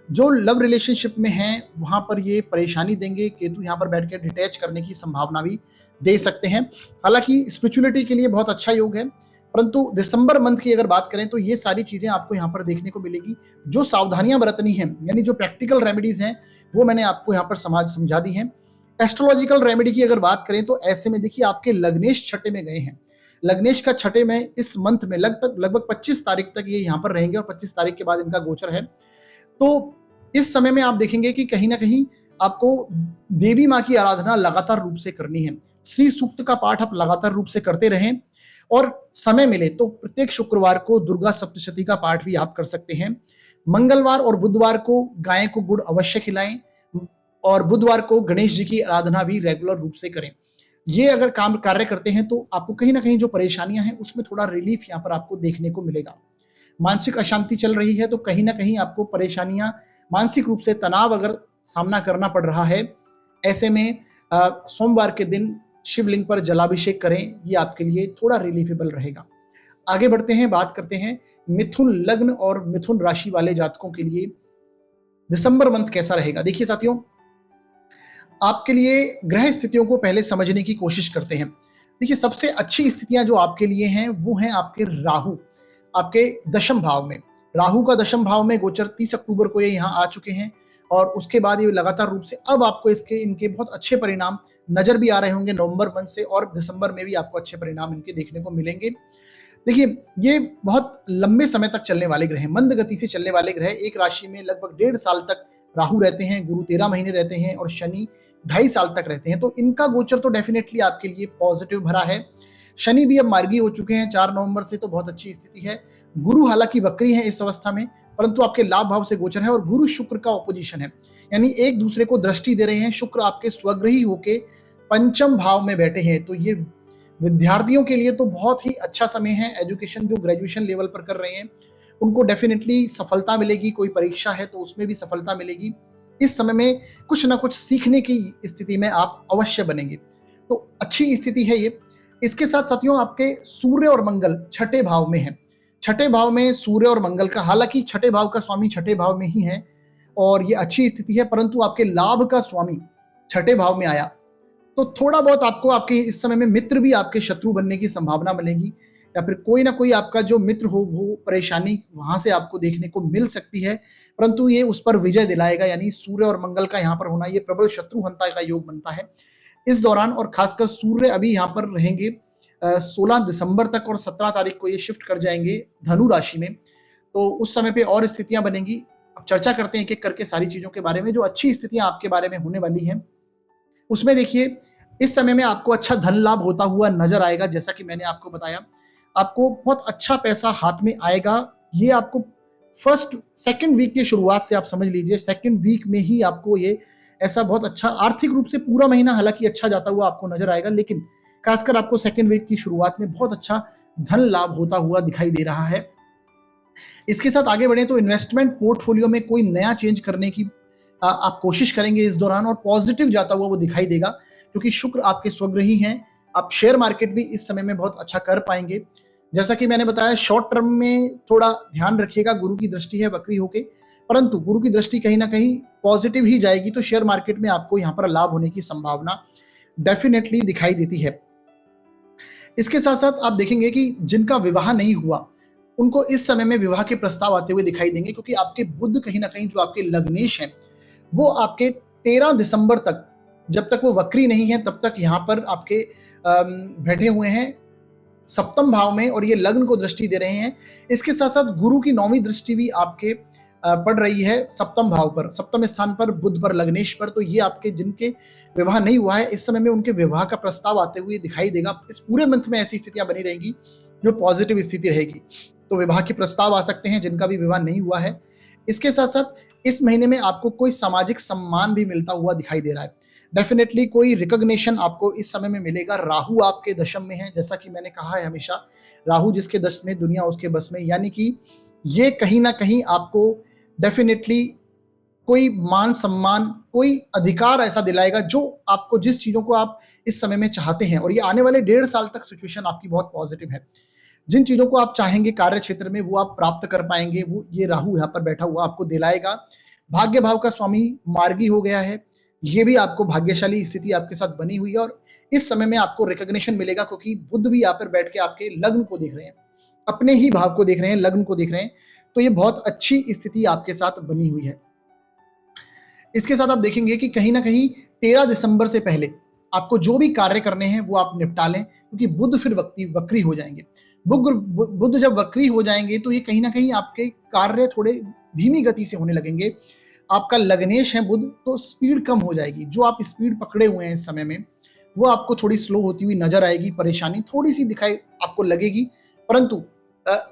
जो लव रिलेशनशिप में हैं वहां पर ये परेशानी देंगे। केतु यहाँ पर बैठ के डिटैच करने की संभावना भी दे सकते हैं। हालांकि स्पिरिचुअलिटी के लिए बहुत अच्छा योग है, परंतु दिसंबर मंथ की अगर बात करें, तो ये सारी चीजें आपको यहाँ पर देखने को मिलेगी। जो सावधानियां बरतनी हैं, यानी जो प्रैक्टिकल रेमेडीज हैं, वो मैंने आपको यहाँ पर समझा दी हैं। एस्ट्रोलॉजिकल रेमेडी की अगर बात करें, तो ऐसे में देखिए, आपके लग्नेश छठे में गए हैं, लग्नेश का छठे में इस मंथ में लगभग 25 तारीख तक ये यहाँ पर रहेंगे और 25 तारीख के बाद इनका गोचर है। तो इस समय में आप देखेंगे कि कहीं ना कहीं आपको देवी माँ की आराधना लगातार रूप से करनी है। श्री सूक्त का पाठ आप लगातार रूप से करते रहें और समय मिले तो प्रत्येक शुक्रवार को दुर्गा सप्तशती का पाठ भी आप कर सकते हैं। मंगलवार और बुधवार को गाय को गुड़ अवश्य खिलाएं और बुधवार को गणेश जी की आराधना भी रेगुलर रूप से करें। ये अगर कार्य करते हैं तो आपको कहीं ना कहीं जो परेशानियां हैं उसमें थोड़ा रिलीफ यहाँ पर आपको देखने को मिलेगा। मानसिक अशांति चल रही है तो कहीं ना कहीं आपको परेशानियां, मानसिक रूप से तनाव अगर सामना करना पड़ रहा है, ऐसे में सोमवार के दिन शिवलिंग पर जलाभिषेक करें, ये आपके लिए थोड़ा रिलीफेबल रहेगा। आगे बढ़ते हैं, बात करते हैं मिथुन लग्न और मिथुन राशि वाले जातकों के लिए दिसंबर मंथ कैसा रहेगा। देखिए साथियों, आपके लिए ग्रह स्थितियों को पहले समझने की कोशिश करते हैं। देखिए, सबसे अच्छी स्थितियां जो आपके लिए हैं वो हैं आपके राहु, आपके दशम भाव में। राहु का दशम भाव में गोचर 30 अक्टूबर को ये यहाँ आ चुके हैं और उसके बाद ये लगातार रूप से अब आपको इनके बहुत अच्छे परिणाम नजर भी आ रहे होंगे नवंबर मंथ से, और दिसंबर में भी आपको अच्छे परिणाम इनके देखने को मिलेंगे। देखिए, ये बहुत लंबे समय तक चलने वाले ग्रह हैं, मंद गति से चलने वाले ग्रह। एक राशि में लगभग 1.5 साल तक राहु रहते हैं, गुरु 13 महीने रहते हैं और शनि 2.5 साल तक रहते हैं। तो इनका गोचर तो डेफिनेटली आपके लिए पॉजिटिव भरा है। शनि भी अब मार्गी हो चुके हैं 4 नवंबर से, तो बहुत अच्छी स्थिति है। गुरु हालांकि वक्री है इस अवस्था में, परंतु आपके लाभ भाव से गोचर है और गुरु शुक्र का ऑपोजिशन है, यानी एक दूसरे को दृष्टि दे रहे हैं। शुक्र आपके स्वग्रही होके पंचम भाव में बैठे हैं, तो ये विद्यार्थियों के लिए तो बहुत ही अच्छा समय है। एजुकेशन जो ग्रेजुएशन लेवल पर कर रहे हैं उनको डेफिनेटली सफलता मिलेगी, कोई परीक्षा है तो उसमें भी सफलता मिलेगी। इस समय में कुछ ना कुछ सीखने की स्थिति में आप अवश्य बनेंगे, तो अच्छी स्थिति है ये। इसके साथ साथियों, आपके सूर्य और मंगल छठे भाव में है। छठे भाव में सूर्य और मंगल का, हालांकि छठे भाव का स्वामी छठे भाव में ही है और ये अच्छी स्थिति है, परंतु आपके लाभ का स्वामी छठे भाव में आया तो थोड़ा बहुत आपको आपके इस समय में मित्र भी आपके शत्रु बनने की संभावना मिलेगी, या फिर कोई ना कोई आपका जो मित्र हो वो परेशानी वहां से आपको देखने को मिल सकती है, परंतु ये उस पर विजय दिलाएगा। यानी सूर्य और मंगल का यहाँ पर होना ये प्रबल शत्रु हंता का योग बनता है इस दौरान। और खासकर सूर्य अभी यहाँ पर रहेंगे 16 दिसंबर तक और 17 तारीख को ये शिफ्ट कर जाएंगे धनु राशि में, तो उस समय पे और स्थितियां बनेंगी। अब चर्चा करते हैं एक एक करके सारी चीजों के बारे में। जो अच्छी स्थितियां आपके बारे में होने वाली हैं उसमें देखिए, इस समय में आपको अच्छा धन लाभ होता हुआ नजर आएगा। जैसा कि मैंने आपको बताया, आपको बहुत अच्छा पैसा हाथ में आएगा। ये आपको सेकंड वीक की शुरुआत से आप समझ लीजिए, सेकंड वीक में ही आपको ये ऐसा बहुत अच्छा आर्थिक रूप से पूरा महीना हालांकि अच्छा जाता हुआ आपको नजर आएगा, लेकिन खासकर आपको सेकंड वीक की शुरुआत में बहुत अच्छा धन लाभ होता हुआ दिखाई दे रहा है। इसके साथ आगे बढ़े तो इन्वेस्टमेंट पोर्टफोलियो में कोई नया चेंज करने की आप कोशिश करेंगे इस दौरान और पॉजिटिव जाता हुआ वो दिखाई देगा, क्योंकि शुक्र आपके स्वग्रही हैं। आप शेयर मार्केट भी इस समय में बहुत अच्छा कर पाएंगे। जैसा कि मैंने बताया, शॉर्ट टर्म में थोड़ा ध्यान रखिएगा, गुरु की दृष्टि है वक्री होके, परंतु गुरु की दृष्टि कहीं ना कहीं पॉजिटिव ही जाएगी, तो शेयर मार्केट में आपको यहाँ पर लाभ होने की संभावना डेफिनेटली दिखाई देती है। इसके साथ साथ आप देखेंगे कि जिनका विवाह नहीं हुआ उनको इस समय में विवाह के प्रस्ताव आते हुए दिखाई देंगे, क्योंकि आपके बुध कहीं ना कहीं जो आपके लग्नेश हैं वो आपके 13 दिसंबर तक, जब तक वो वक्री नहीं है तब तक यहाँ पर आपके बैठे हुए हैं सप्तम भाव में और ये लग्न को दृष्टि दे रहे हैं। इसके साथ साथ गुरु की 9वीं दृष्टि भी आपके पड़ रही है सप्तम भाव पर, सप्तम स्थान पर बुध पर, लग्नेश पर। तो ये आपके जिनके विवाह नहीं हुआ है इस समय में उनके विवाह का प्रस्ताव आते हुए दिखाई देगा। इस पूरे मंथ में ऐसी स्थितियां बनी रहेंगी जो पॉजिटिव स्थिति रहेगी, तो विवाह के प्रस्ताव आ सकते हैं जिनका भी विवाह नहीं हुआ है। इसके साथ साथ इस महीने में आपको कोई सामाजिक सम्मान भी मिलता हुआ दिखाई दे रहा है। डेफिनेटली कोई रिकॉग्निशन आपको इस समय में मिलेगा। राहु आपके दशम में है, जैसा कि मैंने कहा है हमेशा, राहु जिसके दश में दुनिया उसके बस में, यानी कि ये कहीं ना कहीं आपको डेफिनेटली कोई मान सम्मान, कोई अधिकार ऐसा दिलाएगा जो आपको, जिस चीजों को आप इस समय में चाहते हैं। और ये आने वाले 1.5 साल तक सिचुएशन आपकी बहुत पॉजिटिव है। जिन चीजों को आप चाहेंगे कार्य क्षेत्र में वो आप प्राप्त कर पाएंगे, वो ये राहु यहाँ पर बैठा हुआ आपको दिलाएगा। भाग्य भाव का स्वामी मार्गी हो गया है, ये भी आपको भाग्यशाली स्थिति आपके साथ बनी हुई है और इस समय में आपको रिकॉग्निशन मिलेगा, क्योंकि बुध भी यहाँ पर बैठ के आपके लग्न को देख रहे हैं, अपने ही भाव को देख रहे हैं, लग्न को देख रहे हैं। तो ये बहुत अच्छी स्थिति आपके साथ बनी हुई है। इसके साथ आप देखेंगे कि कहीं ना कहीं 13 दिसंबर से पहले आपको जो भी कार्य करने हैं वो आप निपटा लें, क्योंकि बुध फिर वक्री हो जाएंगे। बुध जब वक्री हो जाएंगे तो ये कहीं ना कहीं आपके कार्य थोड़े धीमी गति से होने लगेंगे। आपका लग्नेश है बुध, तो स्पीड कम हो जाएगी। जो आप स्पीड पकड़े हुए हैं इस समय में वो आपको थोड़ी स्लो होती हुई नजर आएगी, परेशानी थोड़ी सी दिखाई आपको लगेगी, परंतु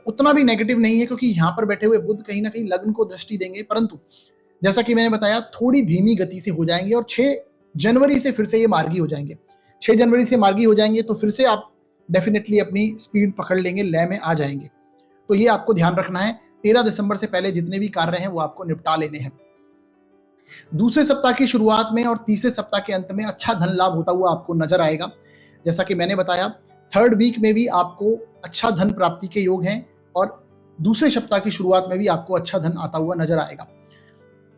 उतना भी नेगेटिव नहीं है, क्योंकि यहाँ पर बैठे हुए बुध कहीं ना कहीं लग्न को दृष्टि देंगे। परंतु जैसा कि मैंने बताया थोड़ी धीमी गति से हो जाएंगे और 6 जनवरी से फिर से ये मार्गी हो जाएंगे। 6 जनवरी से मार्गी हो जाएंगे तो फिर से आप डेफिनेटली अपनी स्पीड पकड़ लेंगे, लय में आ जाएंगे। तो ये आपको ध्यान रखना है। 13 दिसंबर से पहले जितने भी कार्य हैं वो आपको निपटा लेने हैं। दूसरे सप्ताह की शुरुआत में और तीसरे सप्ताह के अंत में अच्छा धन लाभ होता हुआ आपको नजर आएगा। जैसा कि मैंने बताया, थर्ड वीक में भी आपको अच्छा धन प्राप्ति के योग हैं और दूसरे सप्ताह की शुरुआत में भी आपको अच्छा धन आता हुआ नजर आएगा।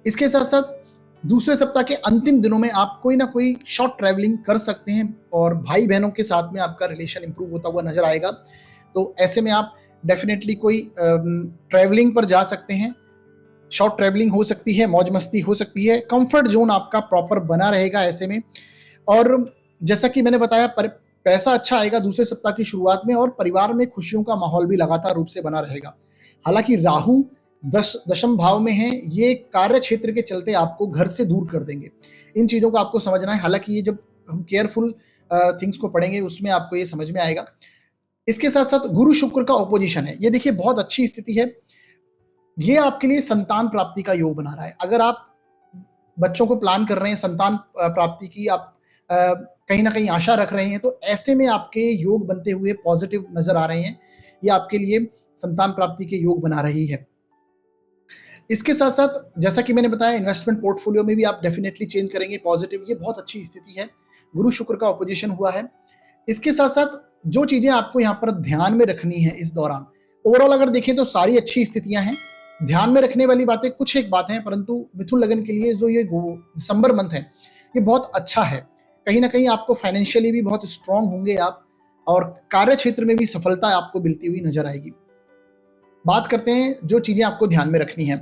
इसके साथ साथ दूसरे सप्ताह के अंतिम दिनों में आप कोई ना कोई शॉर्ट ट्रैवलिंग कर सकते हैं और भाई बहनों के साथ में आपका रिलेशन इंप्रूव होता हुआ नजर आएगा। तो ऐसे में आप डेफिनेटली कोई ट्रैवलिंग पर जा सकते हैं। शॉर्ट ट्रैवलिंग हो सकती है, मौज मस्ती हो सकती है, कंफर्ट जोन आपका प्रॉपर बना रहेगा ऐसे में। और जैसा कि मैंने बताया, पैसा अच्छा आएगा दूसरे सप्ताह की शुरुआत में और परिवार में खुशियों का माहौल भी लगातार रूप से बना रहेगा। हालांकि राहु दशम भाव में है, ये कार्य क्षेत्र के चलते आपको घर से दूर कर देंगे। इन चीजों को आपको समझना है। हालांकि ये जब हम केयरफुल थिंग्स को पढ़ेंगे उसमें आपको ये समझ में आएगा। इसके साथ साथ गुरु शुक्र का ऑपोजिशन है, ये देखिए बहुत अच्छी स्थिति है। ये आपके लिए संतान प्राप्ति का योग बना रहा है। अगर आप बच्चों को प्लान कर रहे हैं, संतान प्राप्ति की आप कहीं ना कहीं आशा रख रहे हैं, तो ऐसे में आपके योग बनते हुए पॉजिटिव नजर आ रहे हैं। ये आपके लिए संतान प्राप्ति के योग बना रही है। इसके साथ साथ जैसा कि मैंने बताया, इन्वेस्टमेंट पोर्टफोलियो में भी आप डेफिनेटली चेंज करेंगे पॉजिटिव। ये बहुत अच्छी स्थिति है, गुरु शुक्र का ऑपोजिशन हुआ है। इसके साथ साथ जो चीजें आपको यहाँ पर ध्यान में रखनी है इस दौरान, ओवरऑल अगर देखें तो सारी अच्छी स्थितियां हैं। ध्यान में रखने वाली बातें कुछ एक बात है, परंतु मिथुन लगन के लिए जो ये दिसंबर मंथ है ये बहुत अच्छा है। कहीं ना कहीं आपको फाइनेंशियली भी बहुत स्ट्रांग होंगे आप, और कार्य क्षेत्र में भी सफलता आपको मिलती हुई नजर आएगी। बात करते हैं जो चीजें आपको ध्यान में रखनी है।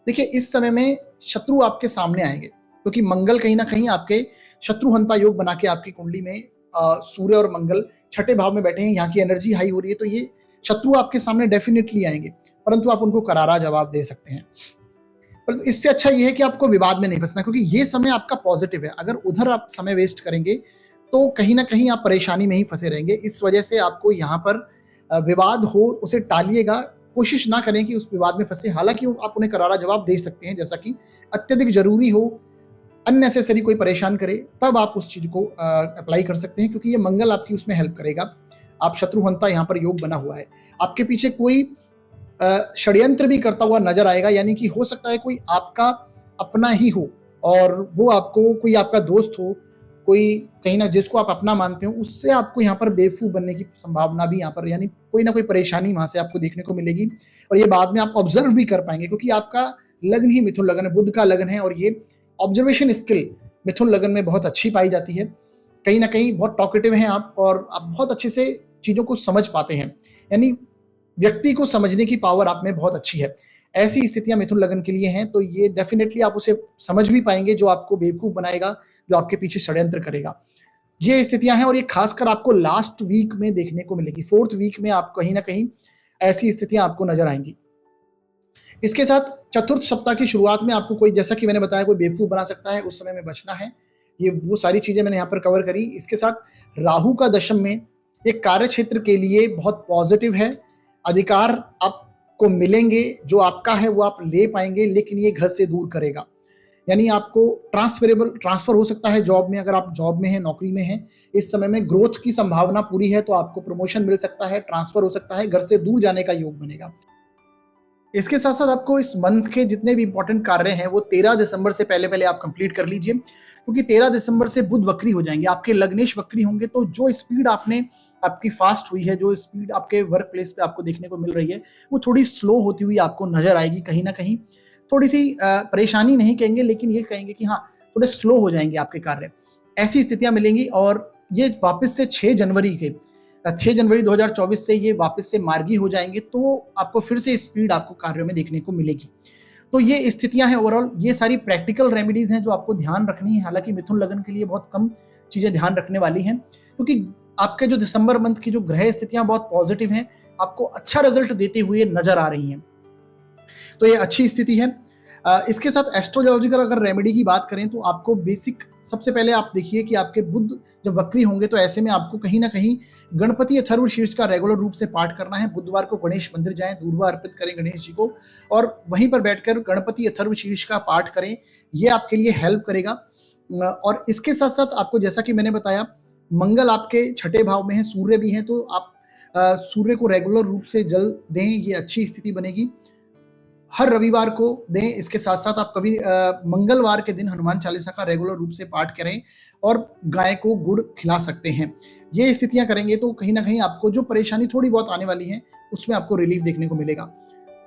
देखिए, इस समय में शत्रु आपके सामने आएंगे, क्योंकि मंगल कहीं ना कहीं आपके शत्रुहंता योग बना के आपकी कुंडली में सूर्य और मंगल छठे भाव में बैठे हैं। यहाँ की एनर्जी हाई हो रही है, तो ये शत्रु आपके सामने डेफिनेटली आएंगे, परंतु आप उनको करारा जवाब दे सकते हैं। परंतु इससे अच्छा ये है कि आपको विवाद में नहीं फंसना, क्योंकि ये समय आपका पॉजिटिव है। अगर उधर आप समय वेस्ट करेंगे तो कहीं ना कहीं आप परेशानी में ही फंसे रहेंगे। इस वजह से आपको यहाँ पर विवाद हो उसे टालिएगा, कोशिश ना करें कि उस विवाद में फंसे। हालांकि आप उन्हें करारा जवाब दे सकते हैं, जैसा कि अत्यधिक जरूरी हो, अननेसेसरी कोई परेशान करे, तब आप उस चीज को अप्लाई कर सकते हैं, क्योंकि ये मंगल आपकी उसमें हेल्प करेगा। आप शत्रुहंता यहाँ पर योग बना हुआ है। आपके पीछे कोई षड्यंत्र भी करता हुआ नजर आएगा, यानी कि हो सकता है कोई आपका अपना ही हो और वो आपको कोई आपका दोस्त हो, कोई कहीं ना जिसको आप अपना मानते हो, उससे आपको यहाँ पर बेवकूफ बनने की संभावना भी यहाँ पर, यानी कोई ना कोई परेशानी वहां से आपको देखने को मिलेगी। और ये बाद में आप ऑब्जर्व भी कर पाएंगे, क्योंकि आपका लग्न ही मिथुन लगन है, बुध का लगन है, और ये ऑब्जर्वेशन स्किल मिथुन लगन में बहुत अच्छी पाई जाती है। कहीं ना कहीं बहुत टॉकेटिव हैं आप, और आप बहुत अच्छे से चीजों को समझ पाते हैं, यानी व्यक्ति को समझने की पावर आप में बहुत अच्छी है। ऐसी स्थितियां मिथुन लगन के लिए हैं, तो ये डेफिनेटली आप उसे समझ भी पाएंगे जो आपको बेवकूफ बनाएगा, जो आपके पीछे षड्यंत्र करेगा। ये स्थितियां हैं, और ये खासकर आपको लास्ट वीक में देखने को मिलेगी। 4th वीक में आप कहीं ना कहीं ऐसी स्थितियां आपको नजर आएंगी। इसके साथ चतुर्थ सप्ताह की शुरुआत में आपको कोई, जैसा कि मैंने बताया, कोई बेवकूफ बना सकता है, उस समय में बचना है। ये वो सारी चीजें मैंने यहाँ पर कवर करी। इसके साथ राहु का दशम में एक कार्य क्षेत्र के लिए बहुत पॉजिटिव है। अधिकार आपको मिलेंगे, जो आपका है वो आप ले पाएंगे, लेकिन ये घर से दूर करेगा। यानी आपको ट्रांसफर हो सकता है जॉब में, अगर आप जॉब में हैं, नौकरी में हैं, इस समय में ग्रोथ की संभावना पूरी है, तो आपको प्रमोशन मिल सकता है, ट्रांसफर हो सकता है, घर से दूर जाने का योग बनेगा। इसके साथ साथ आपको इस मंथ के जितने भी इंपॉर्टेंट कार्य हैं वो 13 दिसंबर से पहले पहले आप कंप्लीट कर लीजिए, क्योंकि 13 दिसंबर से बुध वक्री हो जाएंगे, आपके लग्नेश वक्री होंगे। तो जो स्पीड आपकी फास्ट हुई है, जो स्पीड आपके वर्क प्लेस पे आपको देखने को मिल रही है, वो थोड़ी स्लो होती हुई आपको नजर आएगी। कहीं ना कहीं थोड़ी सी परेशानी नहीं कहेंगे, लेकिन ये कहेंगे कि हाँ, थोड़े स्लो हो जाएंगे आपके कार्य। ऐसी स्थितियां मिलेंगी, और ये वापस से 6 जनवरी 2024 से ये वापस से मार्गी हो जाएंगे, तो आपको फिर से स्पीड आपको कार्यों में देखने को मिलेगी। तो ये स्थितियां हैं ओवरऑल। ये सारी प्रैक्टिकल रेमेडीज हैं जो आपको ध्यान रखनी है। हालांकि मिथुन लगन के लिए बहुत कम चीजें ध्यान रखने वाली हैं, क्योंकि आपके जो दिसंबर मंथ की जो ग्रह स्थितियां बहुत पॉजिटिव हैं, आपको अच्छा रिजल्ट देते हुए नजर आ रही हैं। तो ये अच्छी स्थिति है। इसके साथ एस्ट्रोलॉजिकल अगर रेमेडी की बात करें तो आपको बेसिक सबसे पहले आप देखिए कि आपके बुध जब वक्री होंगे तो ऐसे में आपको कहीं ना कहीं गणपति अथर्वशीर्ष का रेगुलर रूप से पाठ करना है। बुधवार को गणेश मंदिर जाएं, दूर्वा अर्पित करें गणेश जी को और वहीं पर बैठकर गणपति अथर्वशीर्ष का पाठ करें। ये आपके लिए हेल्प करेगा। और इसके साथ साथ आपको जैसा कि मैंने बताया, मंगल आपके छठे भाव में है, सूर्य भी है, तो आप सूर्य को रेगुलर रूप से जल दें, ये अच्छी स्थिति बनेगी। हर रविवार को दें। इसके साथ साथ आप कभी मंगलवार के दिन हनुमान चालीसा का रेगुलर रूप से पाठ करें और गाय को गुड़ खिला सकते हैं। ये स्थितियां करेंगे तो कहीं ना कहीं आपको जो परेशानी थोड़ी बहुत आने वाली है उसमें आपको रिलीफ देखने को मिलेगा।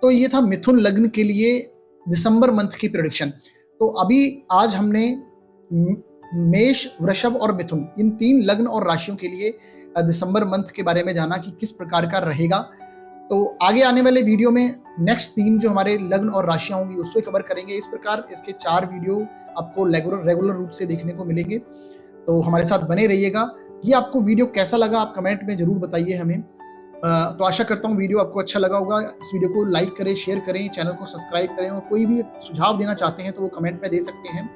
तो ये था मिथुन लग्न के लिए दिसंबर मंथ की प्रेडिक्शन। तो अभी आज हमने मेष, वृषभ और मिथुन, इन 3 लग्न और राशियों के लिए दिसंबर मंथ के बारे में जाना कि किस प्रकार का रहेगा। तो आगे आने वाले वीडियो में नेक्स्ट 3 जो हमारे लग्न और राशियां होंगी उसको कवर करेंगे। इस प्रकार इसके 4 वीडियो आपको रेगुलर रूप से देखने को मिलेंगे। तो हमारे साथ बने रहिएगा। ये आपको वीडियो कैसा लगा आप कमेंट में जरूर बताइए हमें। तो आशा करता हूँ वीडियो आपको अच्छा लगा होगा। इस वीडियो को लाइक करें, शेयर करें, चैनल को सब्सक्राइब करें और कोई भी सुझाव देना चाहते हैं तो वो कमेंट में दे सकते हैं।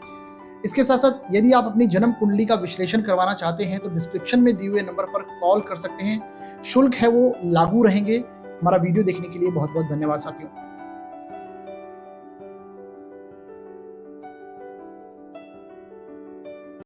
इसके साथ साथ यदि आप अपनी जन्म कुंडली का विश्लेषण करवाना चाहते हैं तो डिस्क्रिप्शन में दिए हुए नंबर पर कॉल कर सकते हैं। शुल्क है वो लागू रहेंगे। हमारा वीडियो देखने के लिए बहुत बहुत धन्यवाद साथियों।